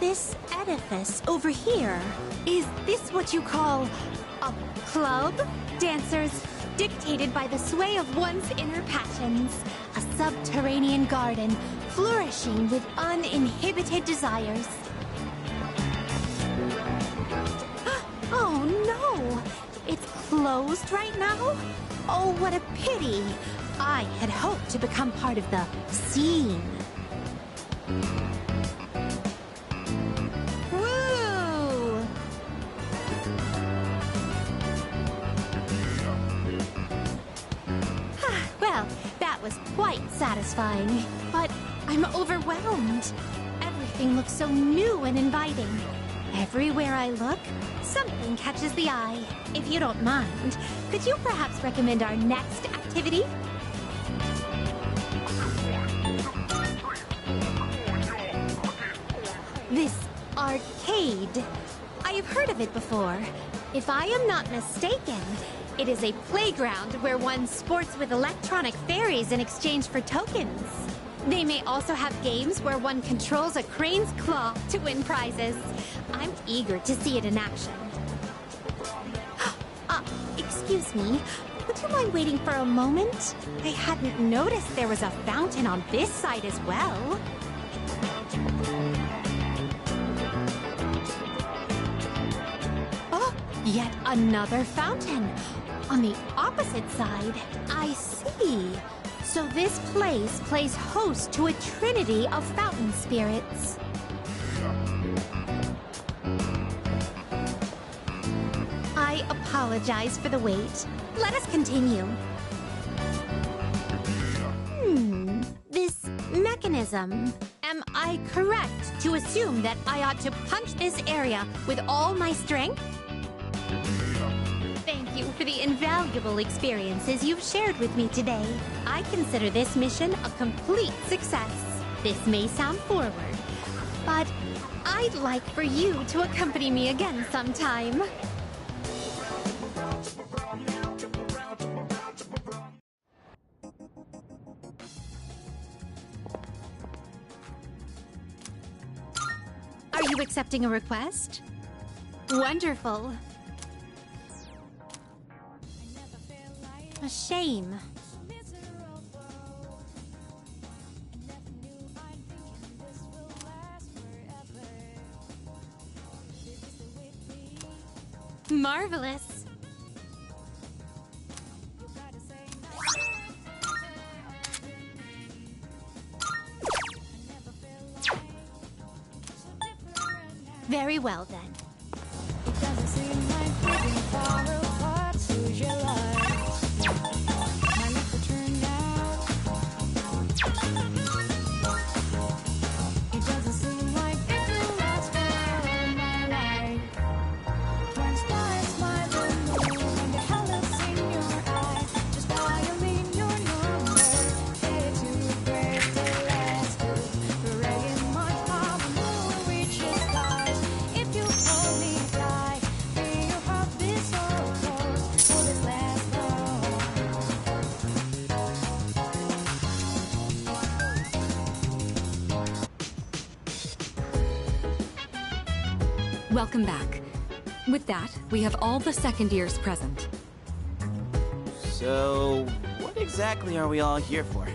This edifice over here, is this what you call a club? Dancers dictated by the sway of one's inner passions. A subterranean garden flourishing with uninhibited desires. Oh no! It's closed right now? Oh, what a pity! I had hoped to become part of the scene. Woo! Well, that was quite satisfying, but I'm overwhelmed. Everything looks so new and inviting. Everywhere I look, something catches the eye. If you don't mind, could you perhaps recommend our next activity? This arcade. I have heard of it before. If I am not mistaken, it is a playground where one sports with electronic fairies in exchange for tokens. They may also have games where one controls a crane's claw to win prizes. I'm eager to see it in action. Excuse me. Would you mind waiting for a moment? I hadn't noticed there was a fountain on this side as well. Oh, yet another fountain. On the opposite side. I see. So this place plays host to a trinity of fountain spirits. I apologize for the wait. Let us continue. This mechanism. Am I correct to assume that I ought to punch this area with all my strength? Thank you for the invaluable experiences you've shared with me today. I consider this mission a complete success. This may sound forward, but I'd like for you to accompany me again sometime. Are you accepting a request? Wonderful. A shame. Marvelous. Very well then. It doesn't seem like we can fall apart, choose your life. Now let the turn out. It doesn't seem like it will last for all my life. When stars smile the moon and the colors in your eyes, just violin your number, headed to break the last hope. We're ready much more when we reach the stars. If you hold me tight, feel your heart beat so close. Will this last long? Welcome back. With that, we have all the second years present. So, what exactly are we all here for?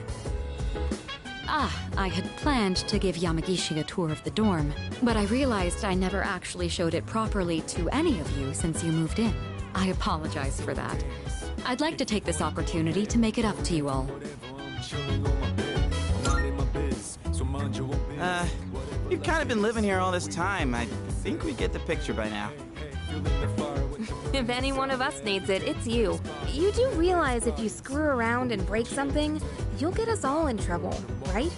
I had planned to give Yamagishi a tour of the dorm, but I realized I never actually showed it properly to any of you since you moved in. I apologize for that. I'd like to take this opportunity to make it up to you all. You've kind of been living here all this time. I think we get the picture by now. If any one of us needs it, it's you. You do realize if you screw around and break something, you'll get us all in trouble, right?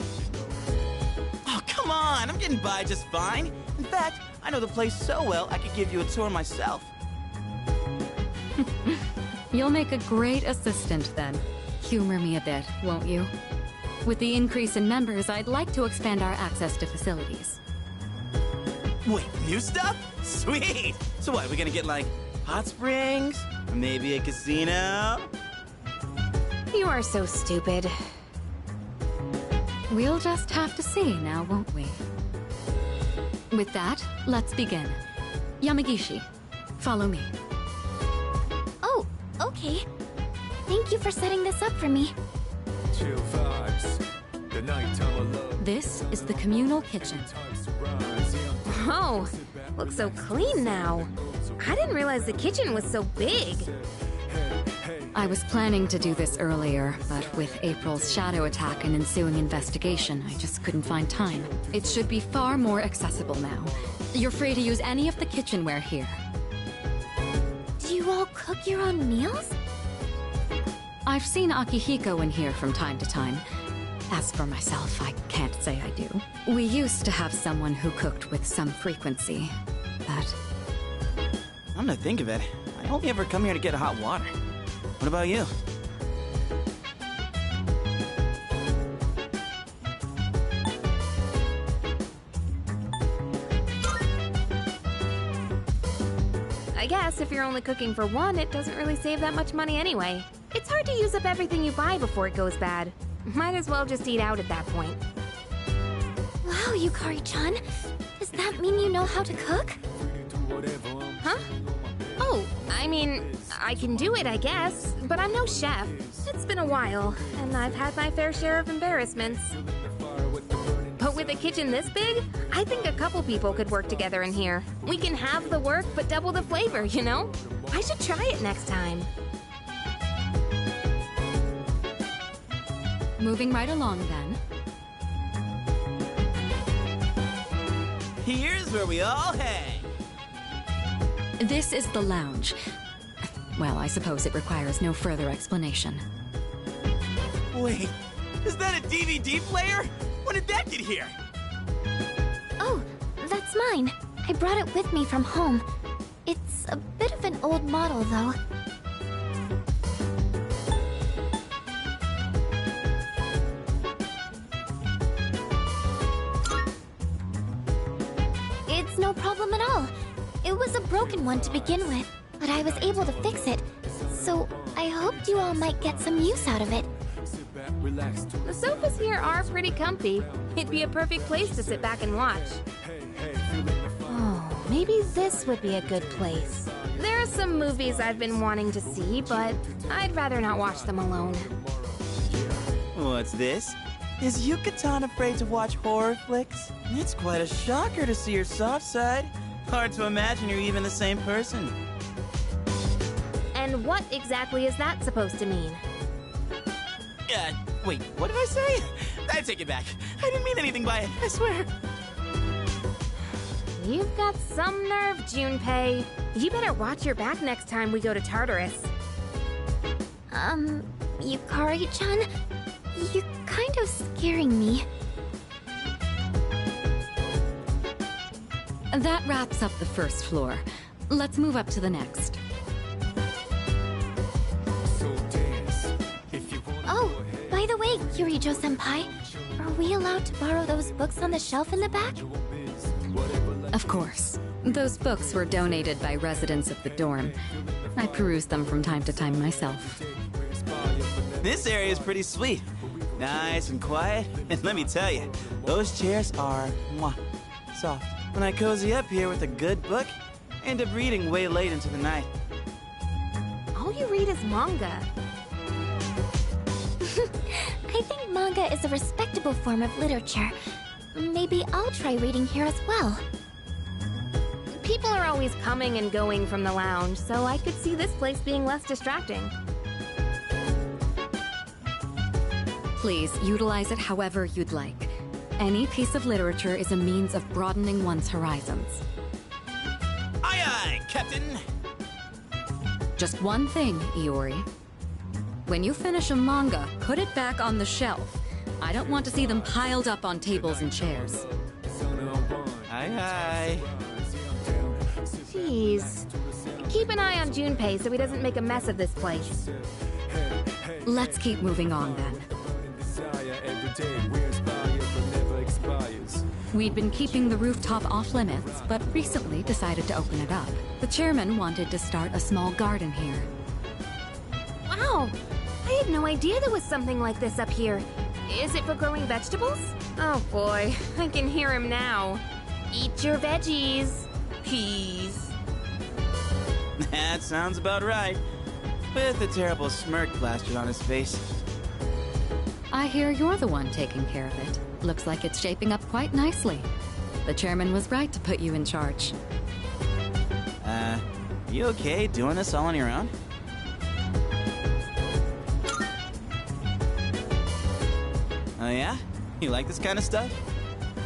Oh, come on! I'm getting by just fine. In fact, I know the place so well, I could give you a tour myself. You'll make a great assistant then. Humor me a bit, won't you? With the increase in members, I'd like to expand our access to facilities. Wait, new stuff? Sweet! So what, we gonna get like hot springs? Or maybe a casino? You are so stupid. We'll just have to see now, won't we? With that, let's begin. Yamagishi, follow me. Oh, okay. Thank you for setting this up for me. Chill vibes. The nighttime of love. This is the communal kitchen. Oh, looks so clean now. I didn't realize the kitchen was so big. I was planning to do this earlier, but with April's shadow attack and ensuing investigation, I just couldn't find time. It should be far more accessible now. You're free to use any of the kitchenware here. Do you all cook your own meals? I've seen Akihiko in here from time to time. As for myself, I can't say I do. We used to have someone who cooked with some frequency, but... I'm gonna think of it. I only ever come here to get hot water. What about you? I guess if you're only cooking for one, it doesn't really save that much money anyway. It's hard to use up everything you buy before it goes bad. Might as well just eat out at that point. Wow, Yukari-chan. Does that mean you know how to cook? Huh? Oh, I mean, I can do it, I guess, but I'm no chef. It's been a while, and I've had my fair share of embarrassments. But with a kitchen this big, I think a couple people could work together in here. We can have the work, but double the flavor, you know? I should try it next time. Moving right along, then. Here's where we all hang. This is the lounge. Well, I suppose it requires no further explanation. Wait, is that a DVD player? When did that get here? Oh, that's mine. I brought it with me from home. It's a bit of an old model, though. It's no problem at all. It was a broken one to begin with, but I was able to fix it. So I hoped you all might get some use out of it. The sofas here are pretty comfy. It'd be a perfect place to sit back and watch. Oh, maybe this would be a good place. There are some movies I've been wanting to see, but I'd rather not watch them alone. What's this? Is Yucatan afraid to watch horror flicks? It's quite a shocker to see your soft side. Hard to imagine you're even the same person. And what exactly is that supposed to mean? Wait, what did I say? I take it back. I didn't mean anything by it, I swear. You've got some nerve, Junpei. You better watch your back next time we go to Tartarus. Yukari-chan, you're kind of scaring me. That wraps up the first floor. Let's move up to the next. Oh, by the way, Yurijo-senpai, are we allowed to borrow those books on the shelf in the back? Of course. Those books were donated by residents of the dorm. I peruse them from time to time myself. This area is pretty sweet. Nice and quiet. And let me tell you, those chairs are soft. When I cozy up here with a good book, I end up reading way late into the night. All you read is manga. I think manga is a respectable form of literature. Maybe I'll try reading here as well. People are always coming and going from the lounge, so I could see this place being less distracting. Please, utilize it however you'd like. Any piece of literature is a means of broadening one's horizons. Aye aye, Captain! Just one thing, Iori. When you finish a manga, put it back on the shelf. I don't want to see them piled up on tables and chairs. Aye aye. Jeez. Keep an eye on Junpei so he doesn't make a mess of this place. Let's keep moving on then. We'd been keeping the rooftop off limits, but recently decided to open it up. The chairman wanted to start a small garden here. Wow! I had no idea there was something like this up here. Is it for growing vegetables? Oh boy, I can hear him now. Eat your veggies. Peas. That sounds about right. With a terrible smirk plastered on his face. I hear you're the one taking care of it. Looks like it's shaping up quite nicely. The chairman was right to put you in charge. You okay doing this all on your own? Oh yeah? You like this kind of stuff?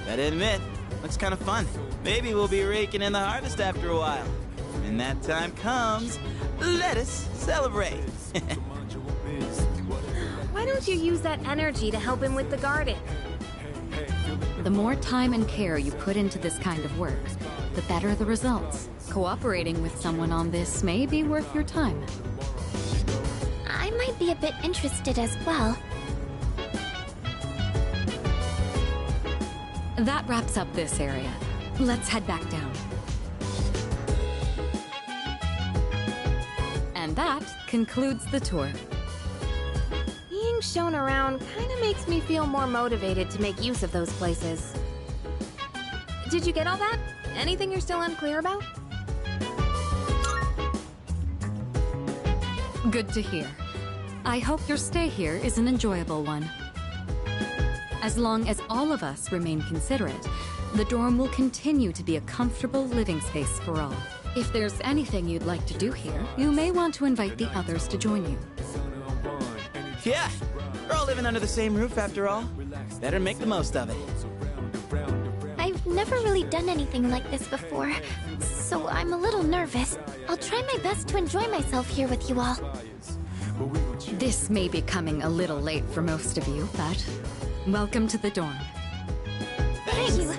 Gotta admit, looks kind of fun. Maybe we'll be raking in the harvest after a while. When that time comes, let us celebrate. Why don't you use that energy to help him with the garden? The more time and care you put into this kind of work, the better the results. Cooperating with someone on this may be worth your time. I might be a bit interested as well. That wraps up this area. Let's head back down. And that concludes the tour. Being shown around kind of makes me feel more motivated to make use of those places. Did you get all that? Anything you're still unclear about? Good to hear. I hope your stay here is an enjoyable one. As long as all of us remain considerate, the dorm will continue to be a comfortable living space for all. If there's anything you'd like to do here, you may want to invite the others to join you. Yeah, we're all living under the same roof after all. Better make the most of it. I've never really done anything like this before, so I'm a little nervous. I'll try my best to enjoy myself here with you all. This may be coming a little late for most of you, but welcome to the dorm. Thank you.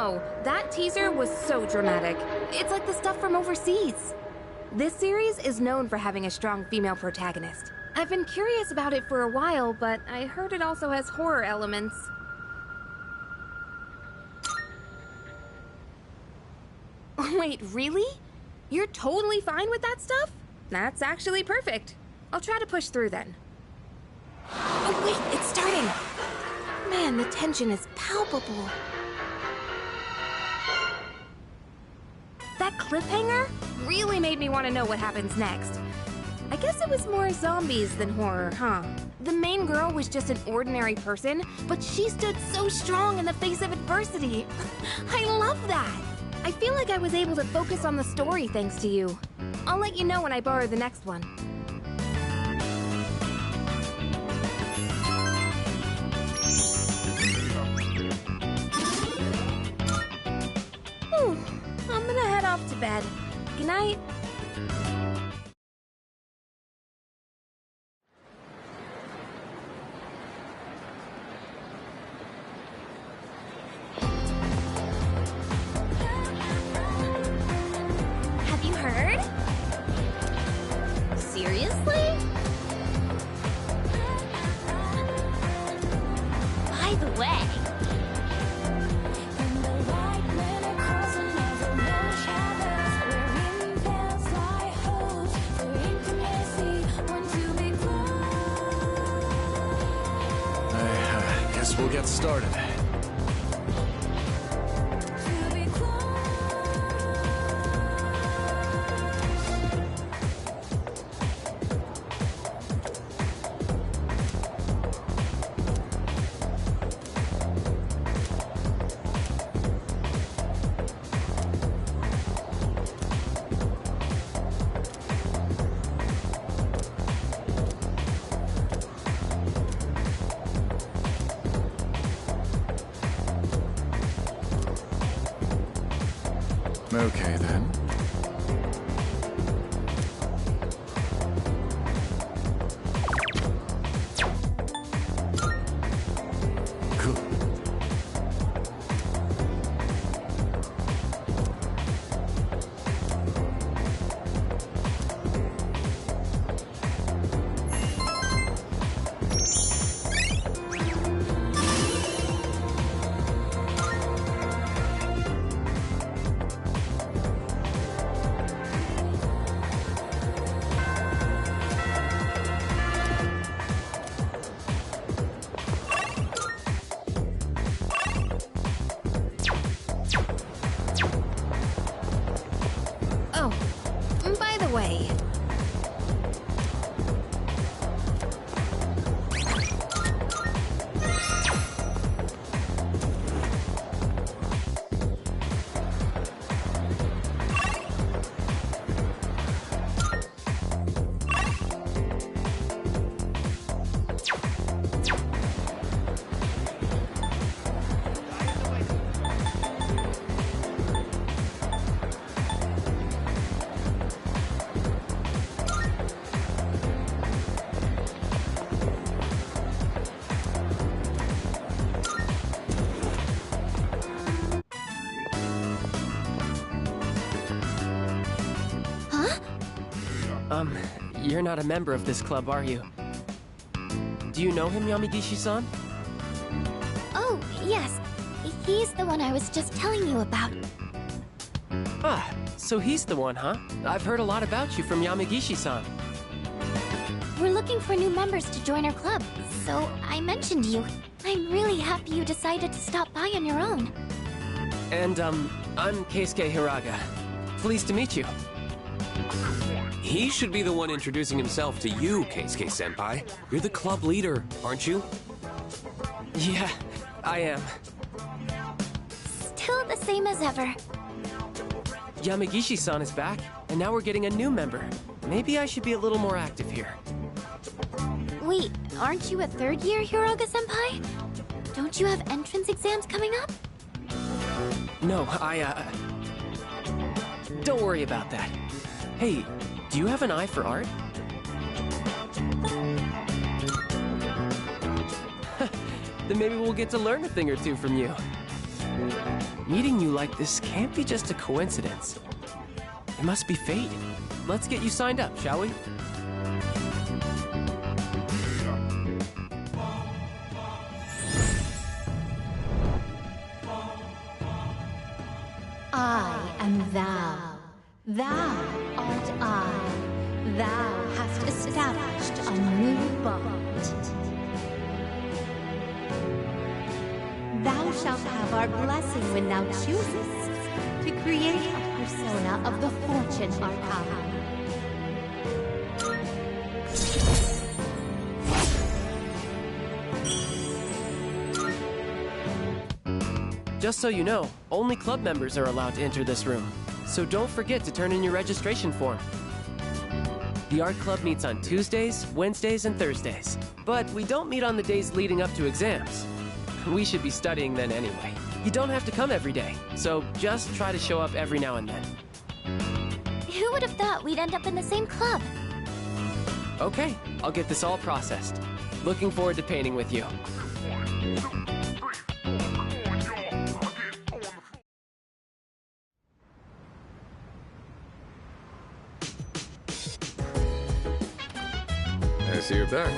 know. That teaser was so dramatic. It's like the stuff from overseas. This series is known for having a strong female protagonist. I've been curious about it for a while, but I heard it also has horror elements. Wait, really? You're totally fine with that stuff? That's actually perfect. I'll try to push through then. Oh wait, it's starting! Man, the tension is palpable. That cliffhanger really made me want to know what happens next. I guess it was more zombies than horror, huh? The main girl was just an ordinary person, but she stood so strong in the face of adversity. I love that! I feel like I was able to focus on the story thanks to you. I'll let you know when I borrow the next one. Whew, I'm gonna head off to bed. Good night. Have you heard? Seriously? By the way, I guess we'll get started. Okay, then. Cool. Oh, by the way... You're not a member of this club, are you? Do you know him, Yamagishi-san? oh, yes. He's the one I was just telling you about. Ah, so he's the one, huh? I've heard a lot about you from Yamagishi-san. We're looking for new members to join our club, so I mentioned you. I'm really happy you decided to stop by on your own. And, I'm Keisuke Hiraga. Pleased to meet you. He should be the one introducing himself to you, Keisuke-senpai. You're the club leader, aren't you? Yeah, I am. Still the same as ever. Yamagishi-san is back, and now we're getting a new member. Maybe I should be a little more active here. Wait, aren't you a third year, Hiraga-senpai? Don't you have entrance exams coming up? No, don't worry about that. Hey, do you have an eye for art? Then maybe we'll get to learn a thing or two from you. Meeting you like this can't be just a coincidence. It must be fate. Let's get you signed up, shall we? I am thou. Thou art I. Thou hast established a new bond. Thou shalt have our blessing when thou choosest to create a persona of the Fortune Arcana. Just so you know, only club members are allowed to enter this room. So don't forget to turn in your registration form. The art club meets on Tuesdays, Wednesdays, and Thursdays. But we don't meet on the days leading up to exams. We should be studying then anyway. You don't have to come every day, so just try to show up every now and then. Who would have thought we'd end up in the same club? Okay, I'll get this all processed. Looking forward to painting with you. I see you're back.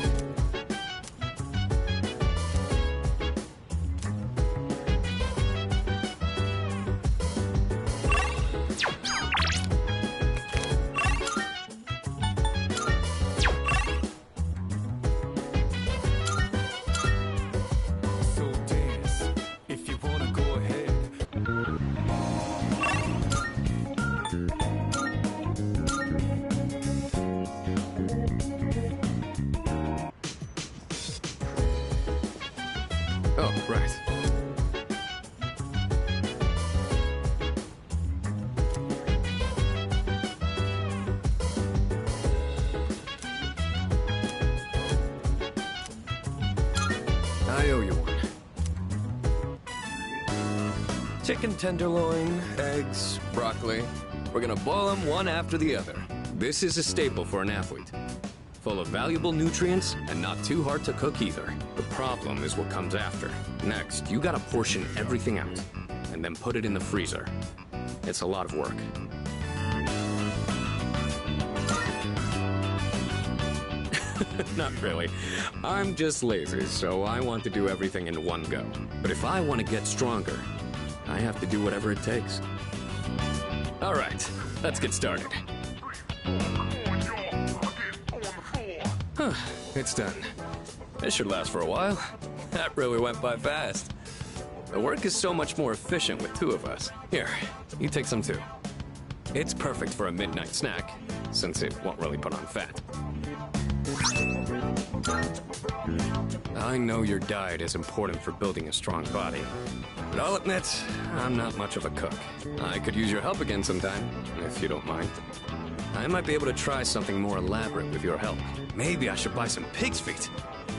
So dance, if you wanna go ahead. Oh, right. I owe you one. Chicken tenderloin, eggs, broccoli. We're gonna boil them one after the other. This is a staple for an athlete. Full of valuable nutrients and not too hard to cook either. The problem is what comes after. Next, you gotta portion everything out and then put it in the freezer. It's a lot of work. Not really. I'm just lazy, so I want to do everything in one go. But if I want to get stronger, I have to do whatever it takes. All right, let's get started. It's done. This should last for a while. That really went by fast. The work is so much more efficient with two of us. Here, you take some too. It's perfect for a midnight snack, since it won't really put on fat. I know your diet is important for building a strong body, but I'll admit, I'm not much of a cook. I could use your help again sometime, if you don't mind. I might be able to try something more elaborate with your help. Maybe I should buy some pig's feet.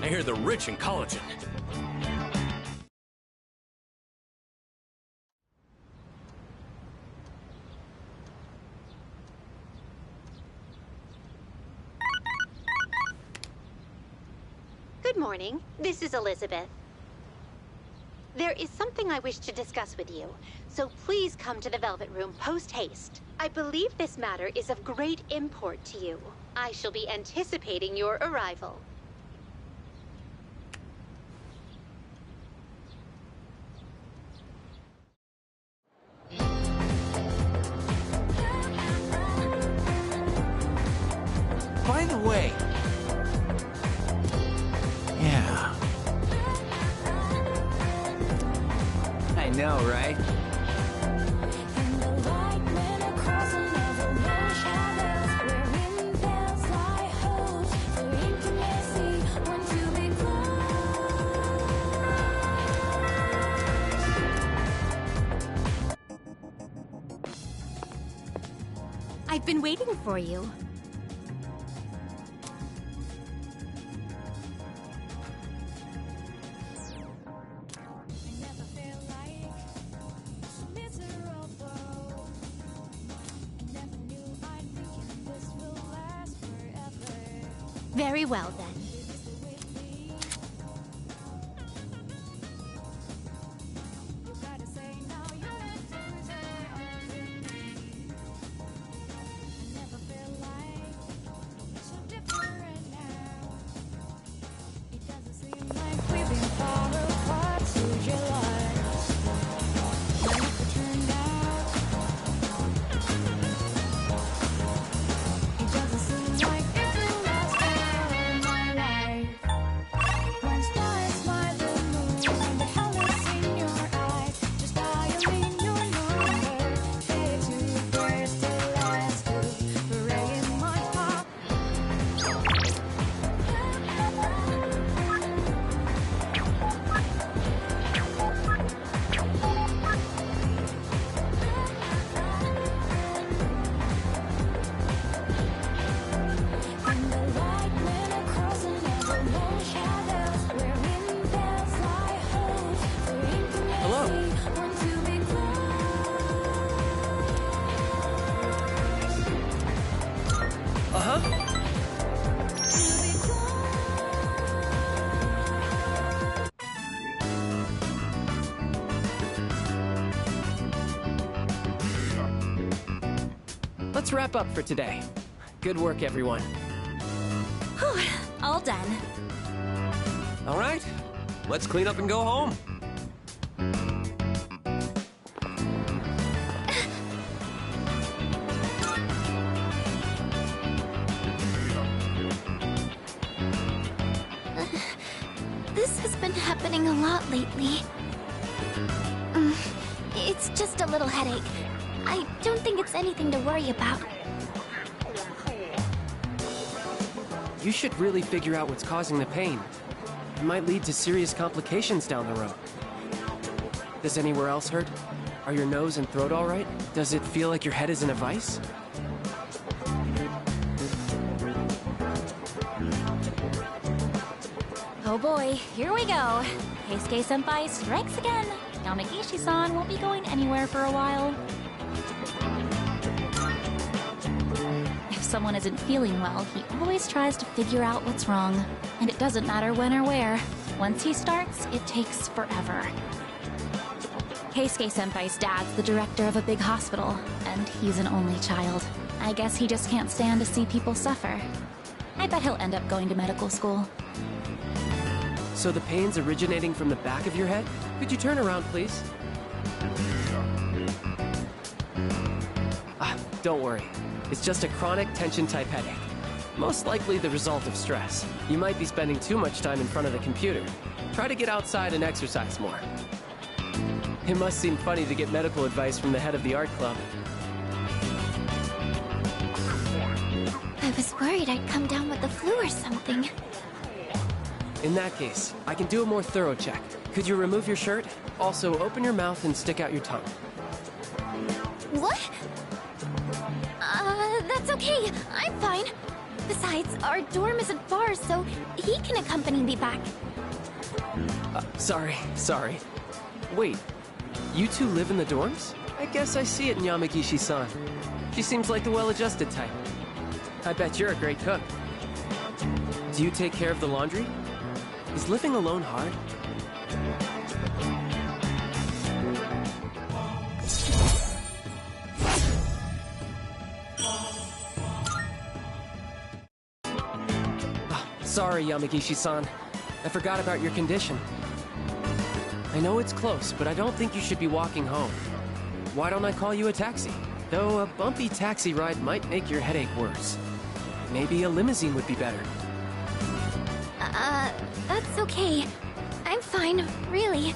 I hear they're rich in collagen. Good morning. This is Elizabeth. There is something I wish to discuss with you, so please come to the Velvet Room post-haste. I believe this matter is of great import to you. I shall be anticipating your arrival. By the way... Yeah. I know, right? I've been waiting for you. Very well, then. let's wrap up for today. Good work, everyone. Whew, all done. All right, let's clean up and go home. This has been happening a lot lately. It's just a little headache. I don't think it's anything to worry about. You should really figure out what's causing the pain. It might lead to serious complications down the road. Does anywhere else hurt? Are your nose and throat all right? Does it feel like your head is in a vice? Oh boy, here we go. Keisuke-senpai strikes again. Yamagishi-san won't be going anywhere for a while. If someone isn't feeling well, he always tries to figure out what's wrong. And it doesn't matter when or where. Once he starts, it takes forever. Keisuke-senpai's dad's the director of a big hospital, and he's an only child. I guess he just can't stand to see people suffer. I bet he'll end up going to medical school. So the pain's originating from the back of your head? Could you turn around, please? Don't worry. It's just a chronic tension-type headache. Most likely the result of stress. You might be spending too much time in front of the computer. Try to get outside and exercise more. It must seem funny to get medical advice from the head of the art club. I was worried I'd come down with the flu or something. In that case, I can do a more thorough check. Could you remove your shirt? Also, open your mouth and stick out your tongue. What? That's okay. I'm fine. Besides, our dorm isn't far, so he can accompany me back. Sorry. Wait, you two live in the dorms? I guess I see it in Yamagishi-san. She seems like the well-adjusted type. I bet you're a great cook. Do you take care of the laundry? Is living alone hard? Sorry, Yamagishi-san. I forgot about your condition. I know it's close, but I don't think you should be walking home. Why don't I call you a taxi? Though a bumpy taxi ride might make your headache worse. Maybe a limousine would be better. That's okay. I'm fine, really.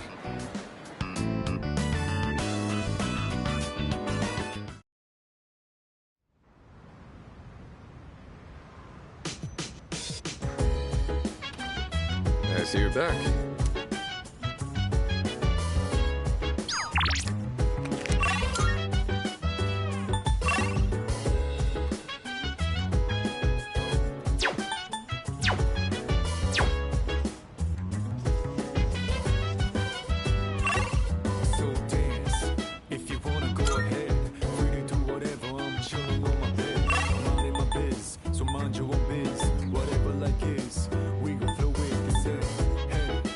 I see you're back. So dance. If you wanna go ahead, free to do whatever. I'm chilling on my bed. I'm minding my biz, so mind your own biz. Whatever like is, we gon' flow with this head.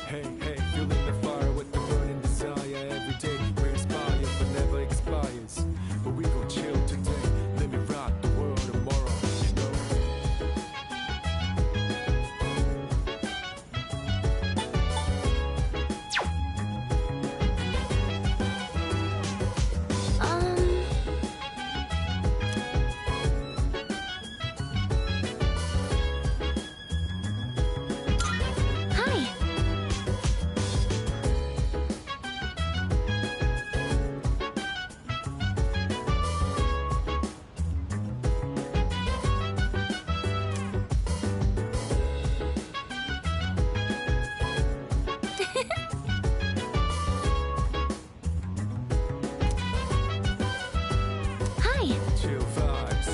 Hey, feeling the fire with the burning desire every day. We're inspired but never expires. But we gon' chill today. Let me rock the world tomorrow, you know. Hi. Hi. Chill vibes.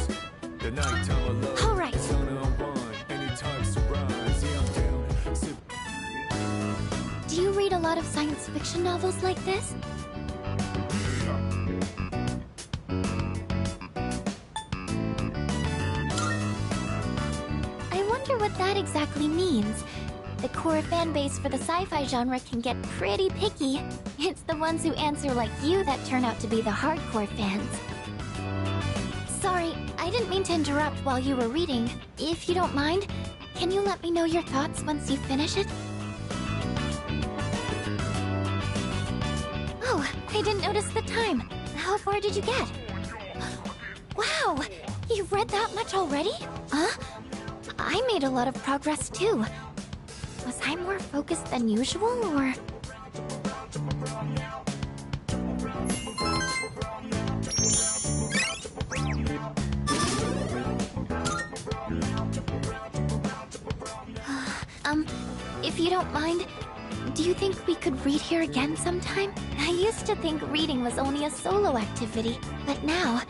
The nighttime alone. All right. Sun unwind. Anytime sunrise. Yeah, I'm down. Sip. Do you read a lot of science fiction novels like this? I wonder what that exactly means. The core fan base for the sci-fi genre can get pretty picky. It's the ones who answer like you that turn out to be the hardcore fans. Sorry, didn't mean to interrupt while you were reading. If you don't mind, can you let me know your thoughts once you finish it? Oh, I didn't notice the time. How far did you get? Wow! You've read that much already? Huh? I made a lot of progress too. Was I more focused than usual, or...? If you don't mind, do you think we could read here again sometime? I used to think reading was only a solo activity, but now,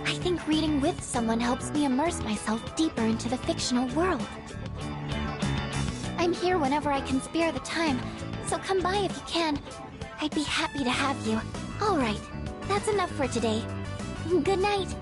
I think reading with someone helps me immerse myself deeper into the fictional world. I'm here whenever I can spare the time, so come by if you can. I'd be happy to have you. Alright, that's enough for today. Good night.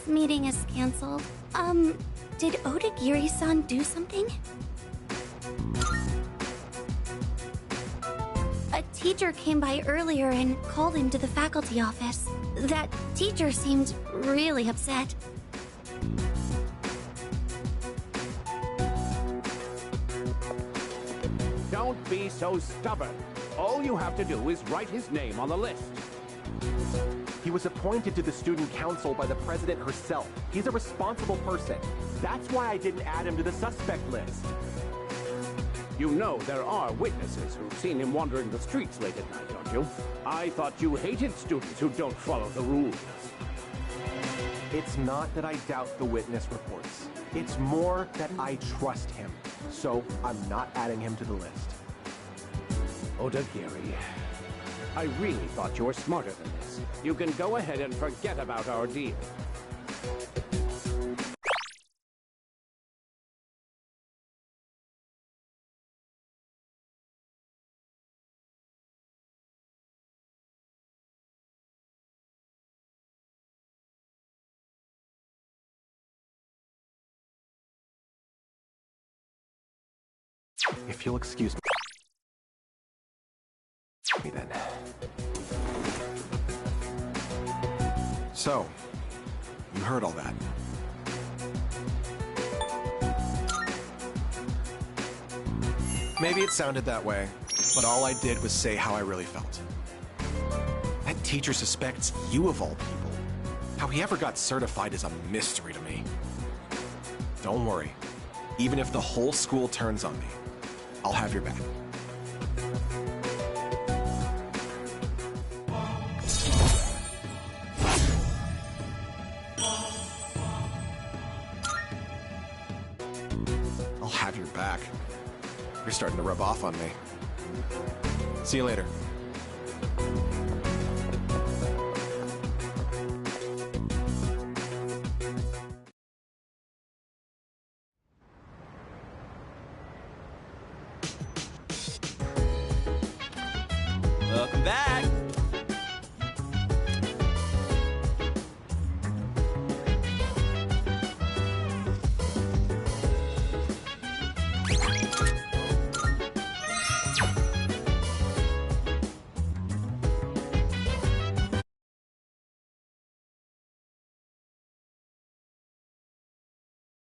Meeting is cancelled. Did Odagiri-san do something? A teacher came by earlier and called him to the faculty office. That teacher seemed really upset. Don't be so stubborn. All you have to do is write his name on the list. He was appointed to the student council by the president herself. He's a responsible person. That's why I didn't add him to the suspect list. You know there are witnesses who've seen him wandering the streets late at night, don't you? I thought you hated students who don't follow the rules. It's not that I doubt the witness reports. It's more that I trust him. So I'm not adding him to the list. Odagiri, I really thought you were smarter than this. You can go ahead and forget about our deal. If you'll excuse me then. So, you heard all that. Maybe it sounded that way, but all I did was say how I really felt. That teacher suspects you of all people. How he ever got certified is a mystery to me. Don't worry. Even if the whole school turns on me, I'll have your back. I'll have your back. You're starting to rub off on me. See you later. Welcome back!